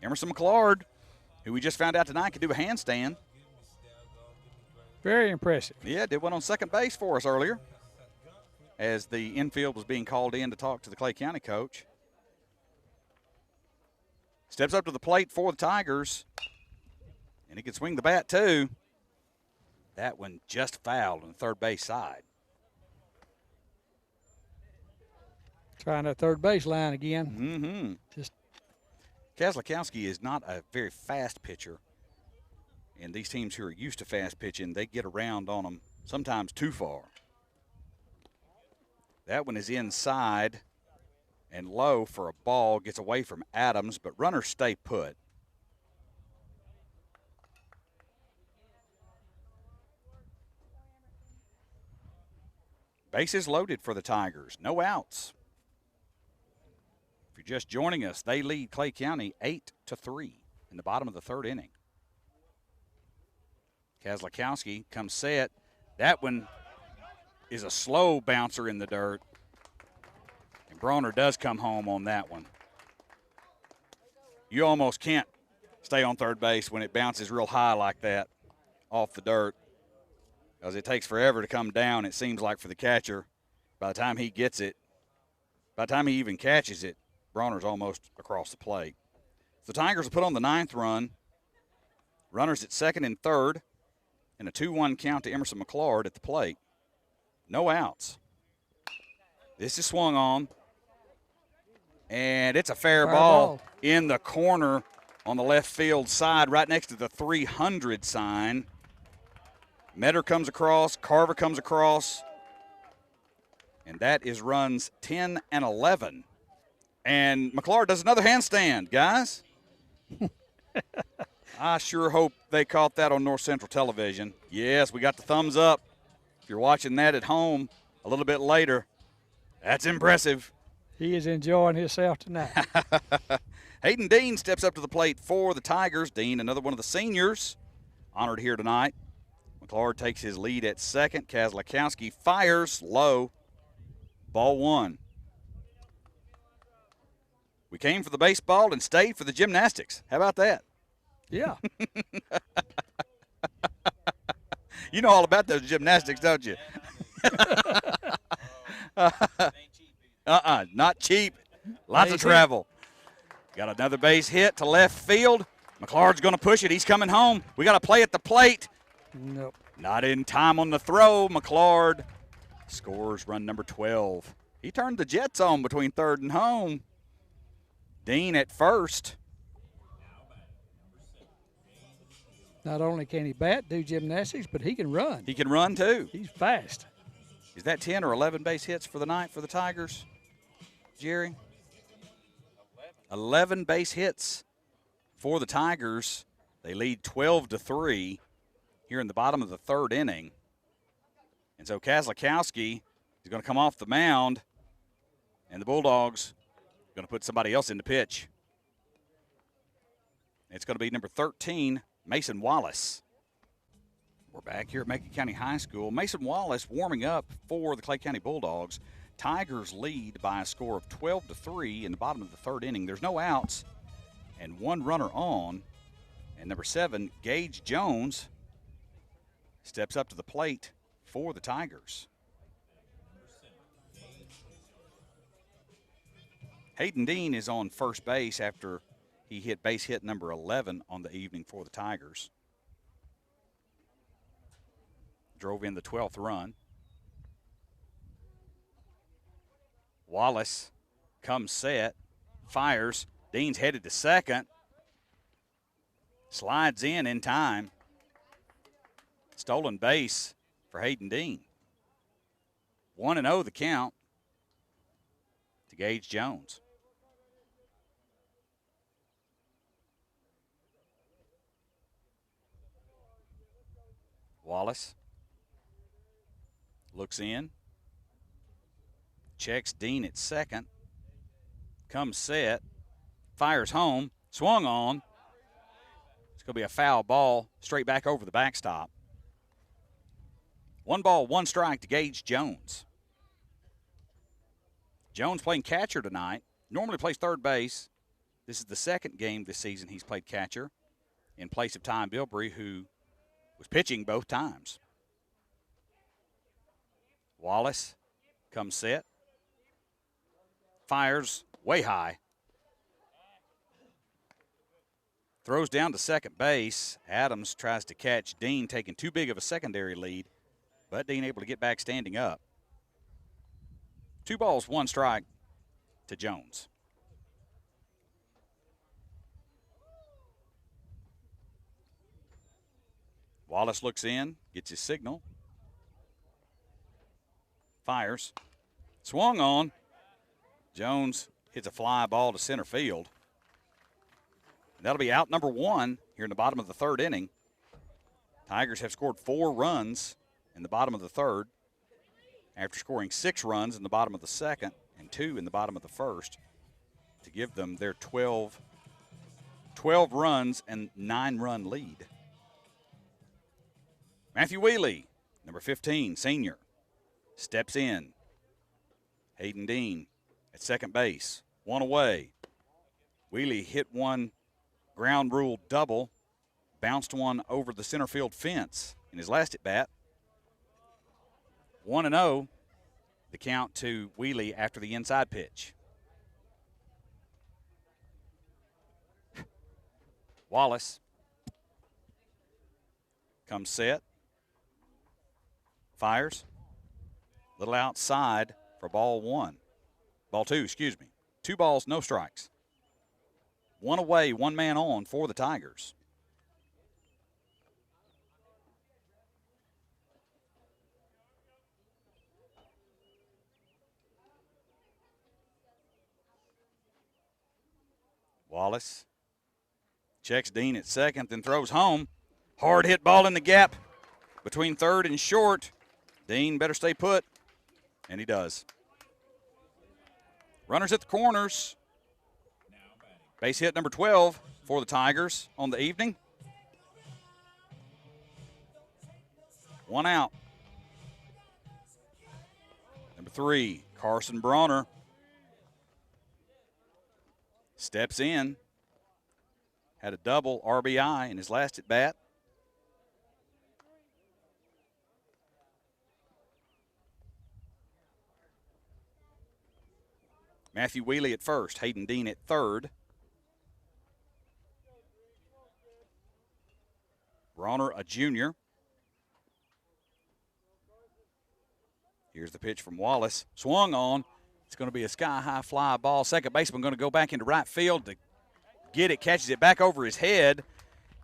Emerson McClard who we just found out tonight can do a handstand. Very impressive. Yeah, did one on second base for us earlier as the infield was being called in to talk to the Clay County coach. Steps up to the plate for the Tigers, and he can swing the bat too. That one just fouled on the third base side. Trying that third base line again. Mm-hmm. Just Kazlakowski is not a very fast pitcher. And these teams who are used to fast pitching, they get around on them sometimes too far. That one is inside and low for a ball. Gets away from Adams, but runners stay put. Bases loaded for the Tigers. No outs. If you're just joining us, they lead Clay County 8-3 in the bottom of the third inning. Kazlakowski comes set. That one is a slow bouncer in the dirt. And Bronner does come home on that one. You almost can't stay on third base when it bounces real high like that off the dirt, because it takes forever to come down, it seems like, for the catcher. By the time he gets it, by the time he even catches it, Bronner's almost across the plate. The Tigers will put on the 9th run. Runners at second and third, and a 2-1 count to Emerson McClard at the plate. No outs. This is swung on, and it's a fair ball in the corner on the left field side, right next to the 300 sign. Metter comes across, Carver comes across, and that is runs 10 and 11. And McClard does another handstand, guys. I sure hope they caught that on North Central Television. Yes, we got the thumbs up. If you're watching that at home a little bit later, that's impressive. he is enjoying himself tonight. Hayden Dean steps up to the plate for the Tigers. Dean, another one of the seniors, honored here tonight. McClard takes his lead at second. Kazlakowski fires low. Ball one. We came for the baseball and stayed for the gymnastics. How about that? Yeah. You know all about those gymnastics, don't you? Not cheap. Lots of travel. Got another base hit to left field. McClard's going to push it. He's coming home. We got to play at the plate. Nope. Not in time on the throw. McClard scores run number 12. He turned the Jets on between third and home. Dean at first. Not only can he bat, do gymnastics, but he can run. He can run too. He's fast. Is that 10 or 11 base hits for the night for the Tigers, Jerry? 11 base hits for the Tigers. They lead 12-3 here in the bottom of the third inning. And so Kazlakowski is going to come off the mound, and the Bulldogs are going to put somebody else in the pitch. It's going to be number 13, Mason Wallace. We're back here at Macon County High School. Mason Wallace warming up for the Clay County Bulldogs. Tigers lead by a score of 12-3 in the bottom of the third inning. There's no outs and one runner on. And number 7, Gage Jones, steps up to the plate for the Tigers. Hayden Dean is on first base after he hit base hit number 11 on the evening for the Tigers. Drove in the 12th run. Wallace comes set, fires. Dean's headed to second. Slides in time. Stolen base for Hayden Dean. 1-0 the count to Gage Jones. Wallace looks in, checks Dean at second, comes set, fires home, swung on. It's going to be a foul ball straight back over the backstop. 1 ball, 1 strike to Gage Jones. Jones playing catcher tonight. Normally plays third base. This is the second game this season he's played catcher. in place of Ty Bilbrey, who was pitching both times. Wallace comes set. Fires way high. Throws down to second base. Adams tries to catch Dean, taking too big of a secondary lead, but Dean able to get back standing up. 2 balls, 1 strike to Jones. Wallace looks in, gets his signal. Fires. Swung on. Jones hits a fly ball to center field. That'll be out number 1 here in the bottom of the 3rd inning. Tigers have scored 4 runs in the bottom of the 3rd after scoring 6 runs in the bottom of the 2nd and 2 in the bottom of the 1st to give them their 12 runs and 9-run lead. Matthew Wheely, number 15, senior, steps in. Hayden Dean at second base, 1 away. Wheely hit one ground rule double, bounced one over the center field fence in his last at bat. 1-0, the count to Wheely after the inside pitch. Wallace comes set, fires, little outside for ball 2, excuse me. 2 balls, no strikes. 1 away, 1 man on for the Tigers. Wallace checks Dean at second, then throws home. Hard hit ball in the gap between third and short. Dean better stay put, and he does. Runners at the corners. Base hit number 12 for the Tigers on the evening. 1 out. Number 3, Carson Bronner steps in. Had a double RBI in his last at bat. Matthew Wheely at first, Hayden Dean at third. Bronner, a junior. Here's the pitch from Wallace. Swung on. It's going to be a sky-high fly ball. Second baseman going to go back into right field to get it, catches it back over his head.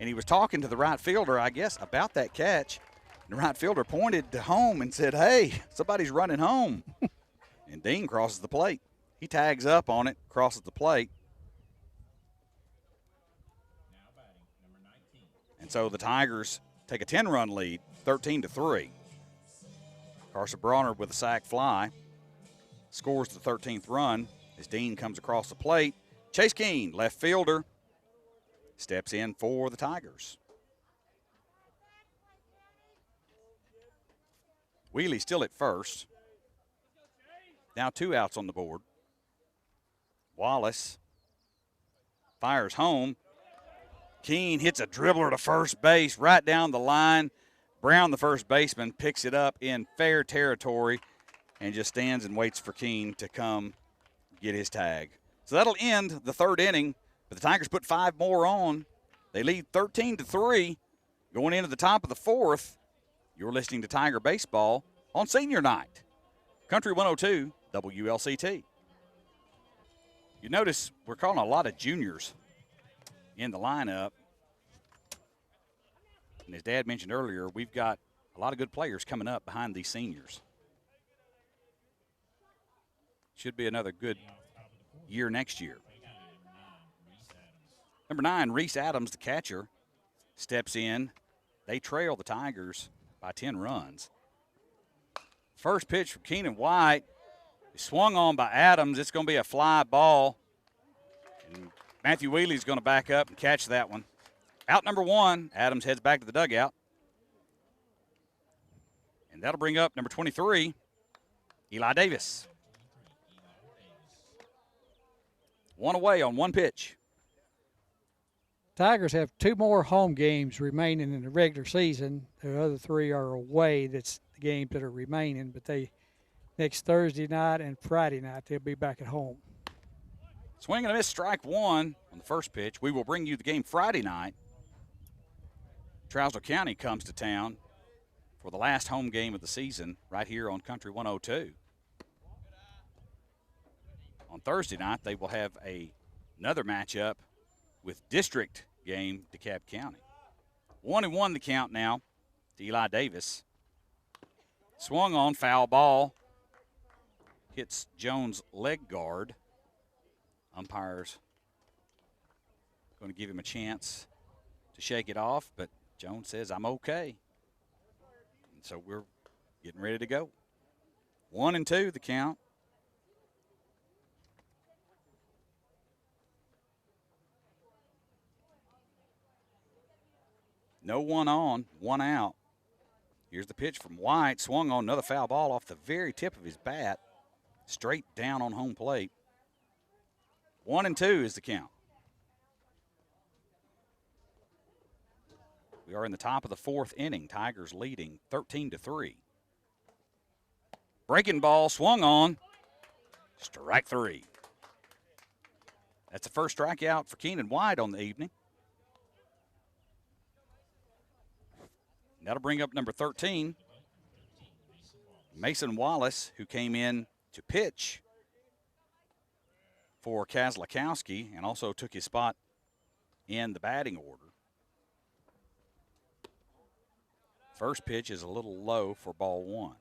And he was talking to the right fielder, I guess, about that catch. And the right fielder pointed to home and said, "Hey, somebody's running home." And Dean crosses the plate. He tags up on it, crosses the plate. And so the Tigers take a 10-run lead, 13-3. Carson Bronner with a sac fly scores the 13th run as Dean comes across the plate. Chase Keene, left fielder, steps in for the Tigers. Wheely still at first. Now 2 outs on the board. Wallace fires home. Keene hits a dribbler to first base right down the line. Brown, the first baseman, picks it up in fair territory and just stands and waits for Keene to come get his tag. So that'll end the 3rd inning, but the Tigers put 5 more on. They lead 13-3 going into the top of the 4th. You're listening to Tiger Baseball on Senior Night. Country 102, WLCT. You notice we're calling a lot of juniors in the lineup. And as Dad mentioned earlier, we've got a lot of good players coming up behind these seniors. Should be another good year next year. Number 9, Reese Adams, the catcher, steps in. They trail the Tigers by 10 runs. First pitch from Keenan White is swung on by Adams. It's going to be a fly ball. And Matthew Wheely's going to back up and catch that one. Out number 1, Adams heads back to the dugout. And that'll bring up number 23, Eli Davis. 1 away on 1 pitch. Tigers have 2 more home games remaining in the regular season. The other 3 are away. That's the games that are remaining. But next Thursday night and Friday night, they'll be back at home. Swing and a miss, strike one on the first pitch. We will bring you the game Friday night. Trousdale County comes to town for the last home game of the season right here on Country 102. On Thursday night, they will have another matchup with district game DeKalb County. 1-1 the count now to Eli Davis. Swung on, foul ball. Hits Jones' leg guard. Umpire's going to give him a chance to shake it off, but Jones says, I'm okay. And so we're getting ready to go. 1-2 the count. No one on, one out. Here's the pitch from White. Swung on, another foul ball off the very tip of his bat. Straight down on home plate. 1-2 is the count. We are in the top of the fourth inning. Tigers leading 13-3. Breaking ball, swung on. Strike three. That's the first strikeout for Keenan White on the evening. That'll bring up number 13, Mason Wallace, who came in to pitch for Kazlakowski and also took his spot in the batting order. First pitch is a little low for ball one.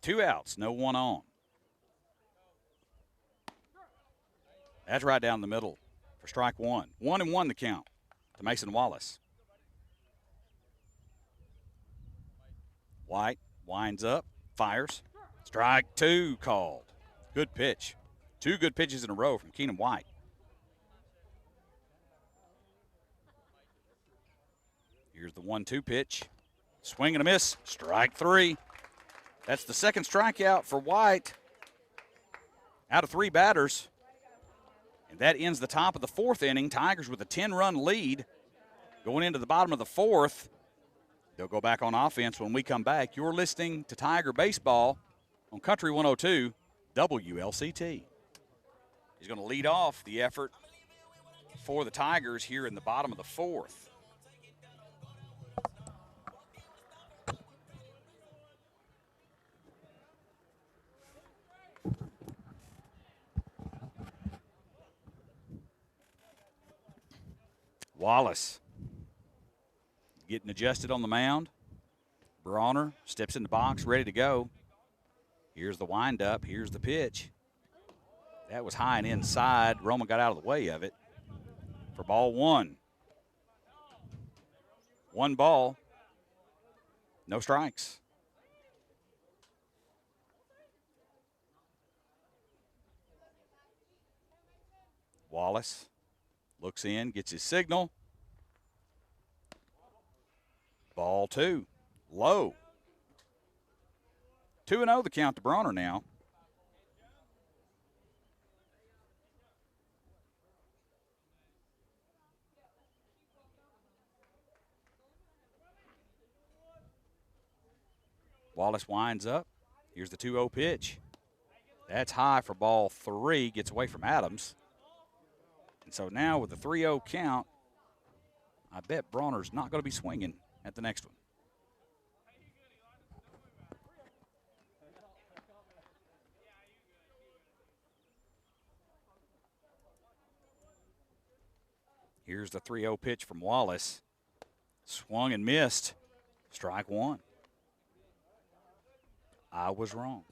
2 outs, no one on. That's right down the middle for strike one. 1-1 the count to Mason Wallace. White winds up, fires. Strike two called. Good pitch. 2 good pitches in a row from Keenan White. Here's the 1-2 pitch. Swing and a miss. Strike three. That's the second strikeout for White out of 3 batters. And that ends the top of the fourth inning. Tigers with a 10-run lead going into the bottom of the fourth. They'll go back on offense when we come back. You're listening to Tiger Baseball on Country 102 WLCT. He's going to lead off the effort for the Tigers here in the bottom of the fourth. Wallace getting adjusted on the mound. Bronner steps in the box, ready to go. Here's the windup. Here's the pitch. That was high and inside. Roman got out of the way of it for ball one. 1 ball, no strikes. Wallace looks in, gets his signal. Ball 2, low. 2-0 the count to Bronner now. Wallace winds up. Here's the 2-0 pitch. That's high for ball 3, gets away from Adams. And so now with the 3-0 count, I bet Bronner's not going to be swinging at the next one. Here's the 3-0 pitch from Wallace. Swung and missed. Strike one. I was wrong.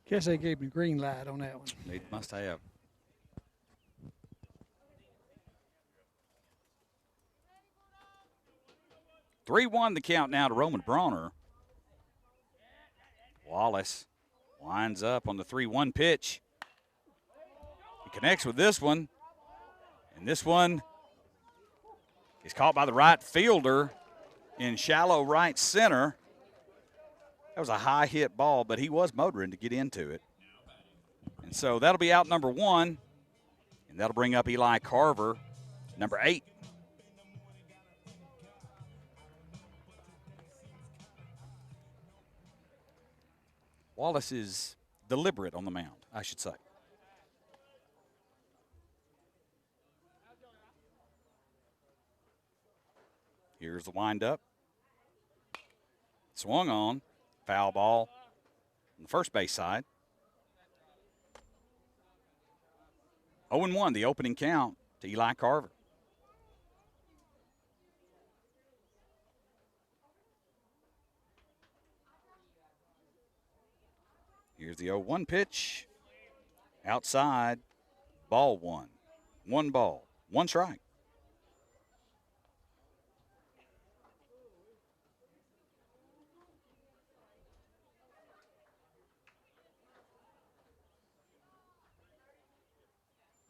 Guess they gave me green light on that one. They must have. (3-1) the count now to Roman Bronner. Wallace winds up on the 3-1 pitch. He connects with this one. And this one is caught by the right fielder in shallow right center. That was a high hit ball, but he was motoring to get into it. And so that'll be out number 1, and that'll bring up Eli Carver, number 8. Wallace is deliberate on the mound, I should say. Here's the windup. Swung on. Foul ball on the first base side. 0-1, the opening count to Eli Carver. Here's the 0-1 pitch. Outside, ball 1. 1 ball, 1 strike.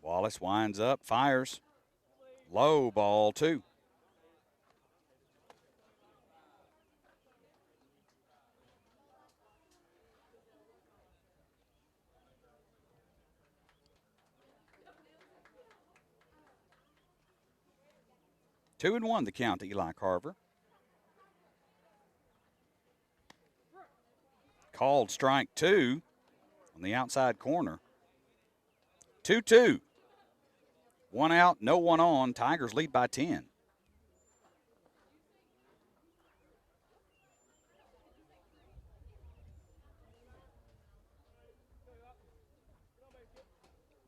Wallace winds up, fires. Low, ball 2. Two and 1, the count to Eli Carver. Called strike 2 on the outside corner. 2-2. 1 out, no one on. Tigers lead by 10.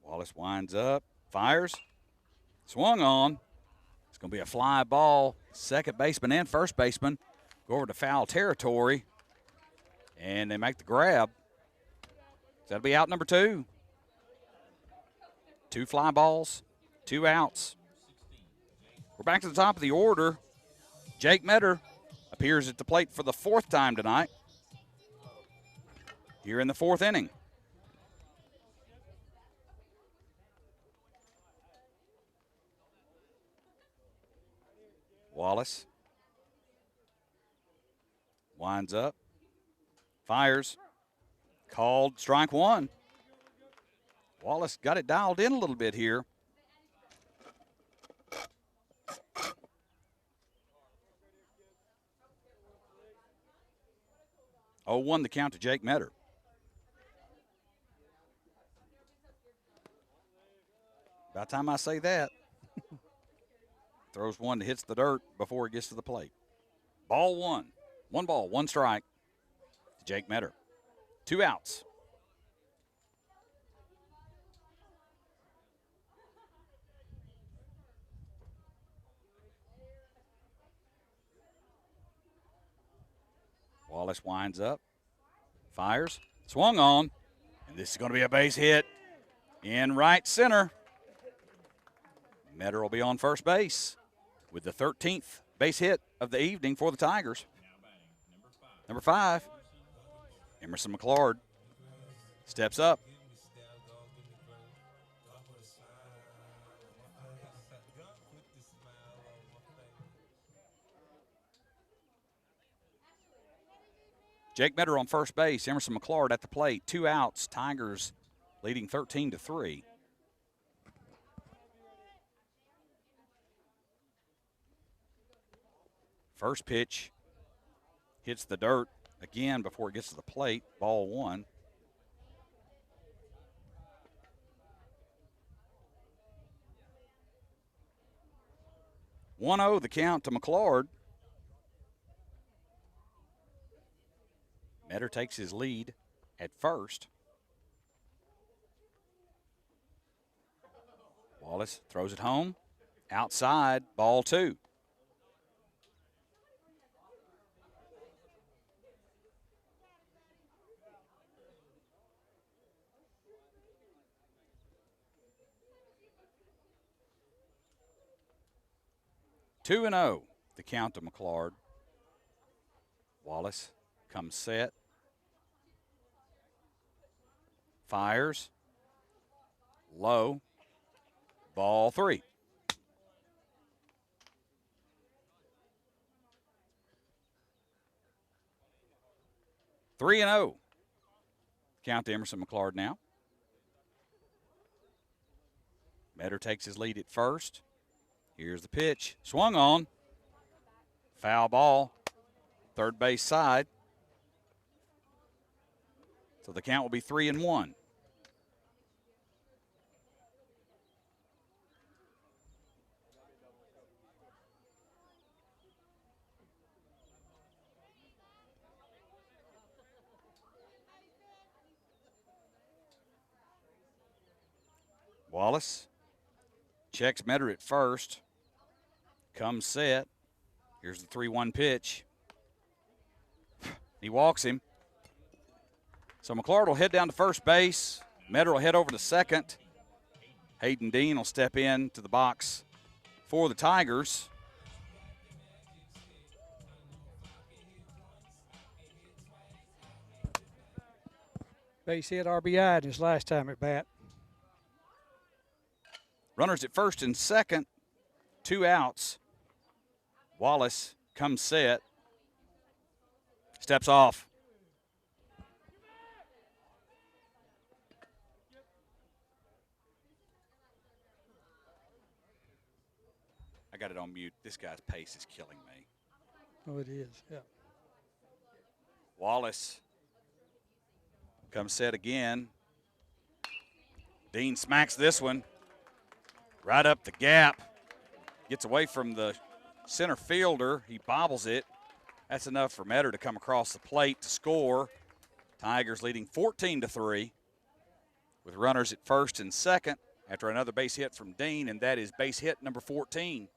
Wallace winds up, fires, swung on. It's going to be a fly ball. Second baseman and first baseman go over to foul territory, and they make the grab. That'll be out number 2. 2 fly balls, 2 outs. We're back to the top of the order. Jake Metter appears at the plate for the 4th time tonight here in the 4th inning. Wallace winds up, fires, called strike 1. Wallace got it dialed in a little bit here. Oh, 0-1 the count to Jake Metter. About time I say that. Throws one that hits the dirt before it gets to the plate. Ball 1. 1 ball, 1 strike to Jake Metter. 2 outs. Wallace winds up, fires, swung on, and this is going to be a base hit in right center. Metter will be on first base with the 13th base hit of the evening for the Tigers. Number 5, Emerson McClard steps up. Jake Metter on first base, Emerson McClard at the plate. 2 outs, Tigers leading 13-3. First pitch hits the dirt again before it gets to the plate. Ball 1. (1-0) the count to McClard. Metter takes his lead at first. Wallace throws it home. Outside, ball 2. Two and 0, the count to McClard. Wallace comes set. Fires. Low. Ball 3. Three and 0. Count to Emerson McClard now. Metter takes his lead at first. Here's the pitch. Swung on. Foul ball. Third base side. So the count will be 3-1. Wallace checks Metter at first. Comes set. Here's the 3-1 pitch. He walks him. So McClard will head down to first base. Metter will head over to second. Hayden Dean will step in to the box for the Tigers. Base hit RBI in his last time at bat. Runners at first and second. 2 outs. Wallace comes set. Steps off. I got it on mute. This guy's pace is killing me. Oh, it is, yeah. Wallace comes set again. Dean smacks this one right up the gap. Gets away from the center fielder. He bobbles it. That's enough for Metter to come across the plate to score. Tigers leading 14-3 with runners at first and second after another base hit from Dean, and that is base hit number 14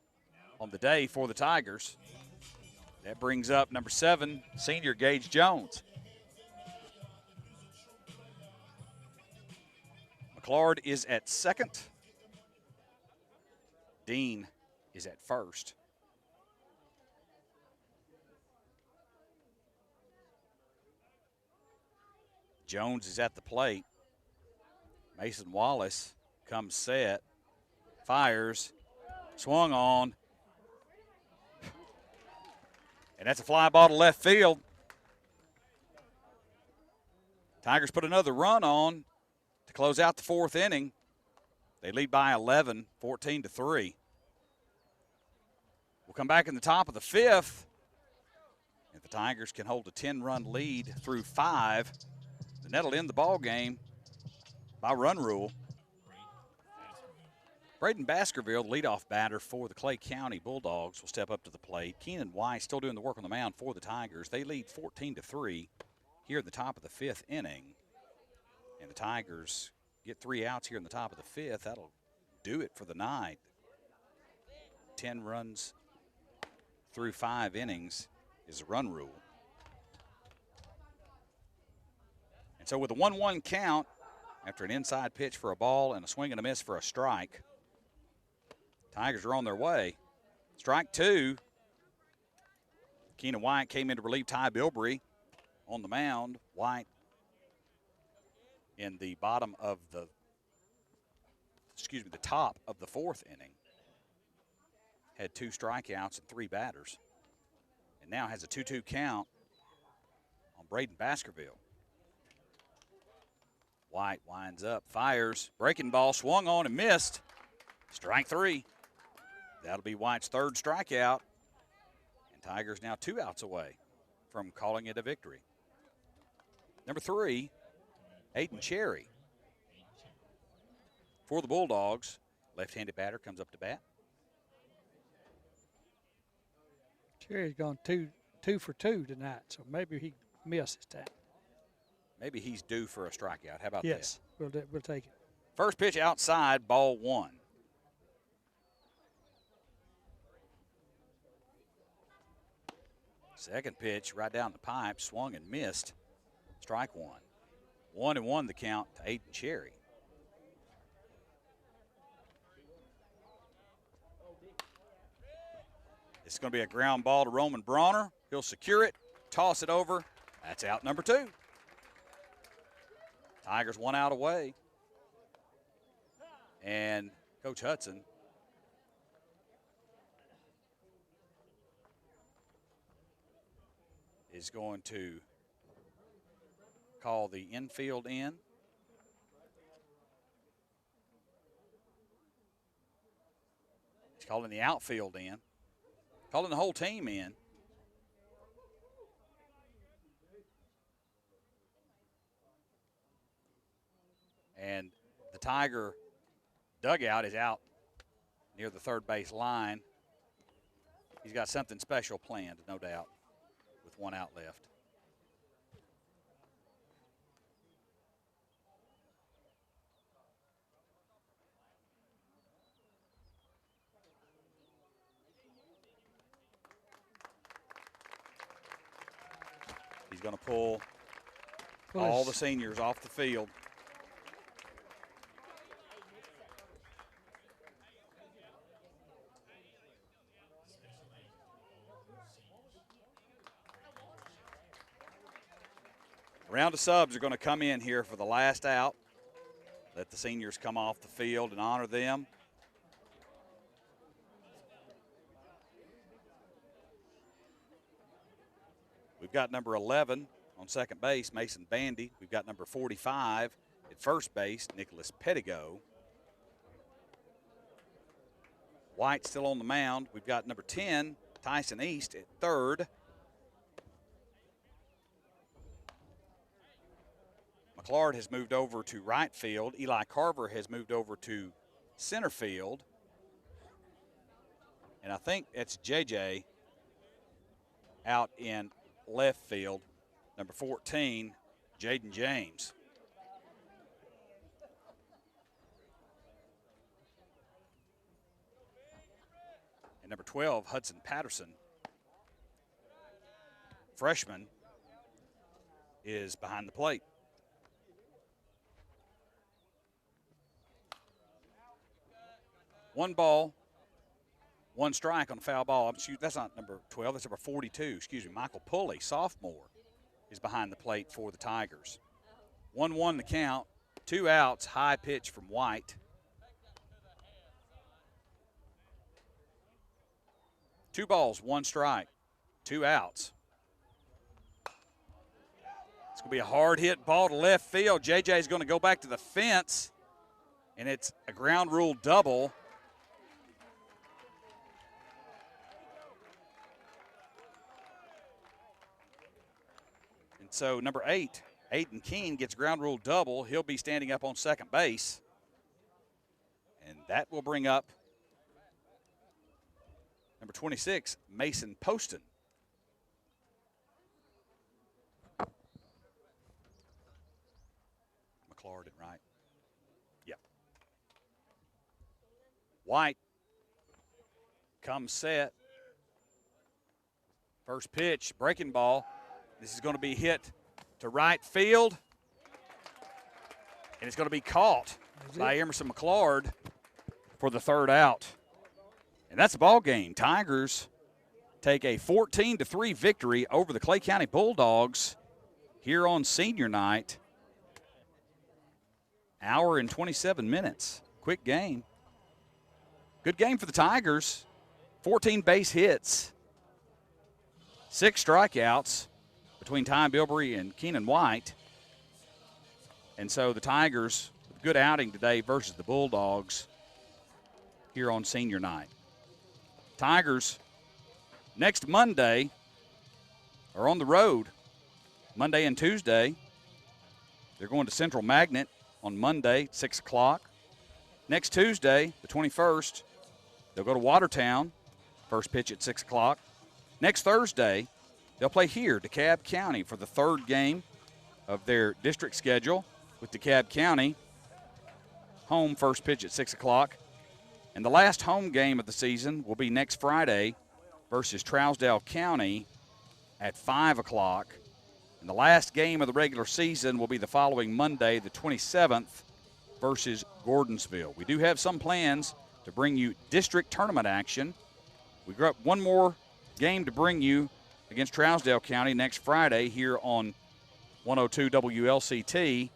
on the day for the Tigers. That brings up number 7, senior Gage Jones. McClard is at second. Dean is at first. Jones is at the plate. Mason Wallace comes set, fires, swung on, and that's a fly ball to left field. Tigers put another run on to close out the 4th inning. They lead by 11, 14-3. We'll come back in the top of the 5th. If the Tigers can hold a 10-run lead through 5, then that'll end the ball game by run rule. Braden Baskerville, the leadoff batter for the Clay County Bulldogs, will step up to the plate. Keenan White still doing the work on the mound for the Tigers. They lead 14-3 here at the top of the 5th inning. And the Tigers get 3 outs here in the top of the 5th. That'll do it for the night. 10 runs through 5 innings is the run rule. And so with a 1-1 count, after an inside pitch for a ball and a swing and a miss for a strike, Tigers are on their way. Strike 2. Keenan White came in to relieve Ty Bilbrey on the mound. White in the bottom of the, the top of the 4th inning. Had 2 strikeouts and 3 batters. And now has a 2-2 count on Braden Baskerville. White winds up, fires, breaking ball, swung on and missed. Strike 3. That'll be White's 3rd strikeout. And Tigers now 2 outs away from calling it a victory. Number 3, Aiden Cherry. For the Bulldogs, left-handed batter comes up to bat. Cherry's gone two for 2 tonight, so maybe he missed this time. Maybe he's due for a strikeout. How about yes, that? Yes, we'll take it. First pitch outside, ball 1. Second pitch right down the pipe, swung and missed. Strike 1. 1-1 the count to Aiden Cherry. It's going to be a ground ball to Roman Bronner. He'll secure it, toss it over. That's out number 2. Tigers 1 out away. And Coach Hudson is going to call the infield in. Calling the outfield in. Calling the whole team in. And the Tiger dugout is out near the third base line. He's got something special planned, no doubt, with one out left. He's going to pull all the seniors off the field. Round of subs are going to come in here for the last out. Let the seniors come off the field and honor them. We've got number 11 on second base, Mason Bandy. We've got number 45 at first base, Nicholas Pettigo. White still on the mound. We've got number 10, Tyson East at third. McClard has moved over to right field. Eli Carver has moved over to center field. And I think it's JJ out in left field. Number 14, Jaden James. And number 12, Hudson Patterson, freshman, is behind the plate. One ball, one strike on a foul ball. That's not number 12, that's number 42. Excuse me, Michael Pulley, sophomore, is behind the plate for the Tigers. 1-1 the count, 2 outs, high pitch from White. 2 balls, 1 strike, 2 outs. It's going to be a hard hit ball to left field. JJ is going to go back to the fence, and it's a ground rule double. So number 8, Aiden Keene, gets ground rule double. He'll be standing up on second base. And that will bring up number 26, Mason Poston. McClard at right. Yep. White comes set. First pitch, breaking ball. This is going to be hit to right field, and it's going to be caught by Emerson McClard for the third out. And that's the ball game. Tigers take a 14-3 victory over the Clay County Bulldogs here on senior night. Hour and 27 minutes. Quick game. Good game for the Tigers. 14 base hits, 6 strikeouts between Ty Bilbrey and Keenan White. And so the Tigers, good outing today versus the Bulldogs here on senior night. Tigers next Monday are on the road, Monday and Tuesday. They're going to Central Magnet on Monday, 6 o'clock. Next Tuesday, the 21st, they'll go to Watertown, first pitch at 6 o'clock. Next Thursday, they'll play here, DeKalb County, for the third game of their district schedule with DeKalb County. Home, first pitch at 6 o'clock. And the last home game of the season will be next Friday versus Trousdale County at 5 o'clock. And the last game of the regular season will be the following Monday, the 27th, versus Gordonsville. We do have some plans to bring you district tournament action. We've got one more game to bring you against Trousdale County next Friday here on 102 WLCT.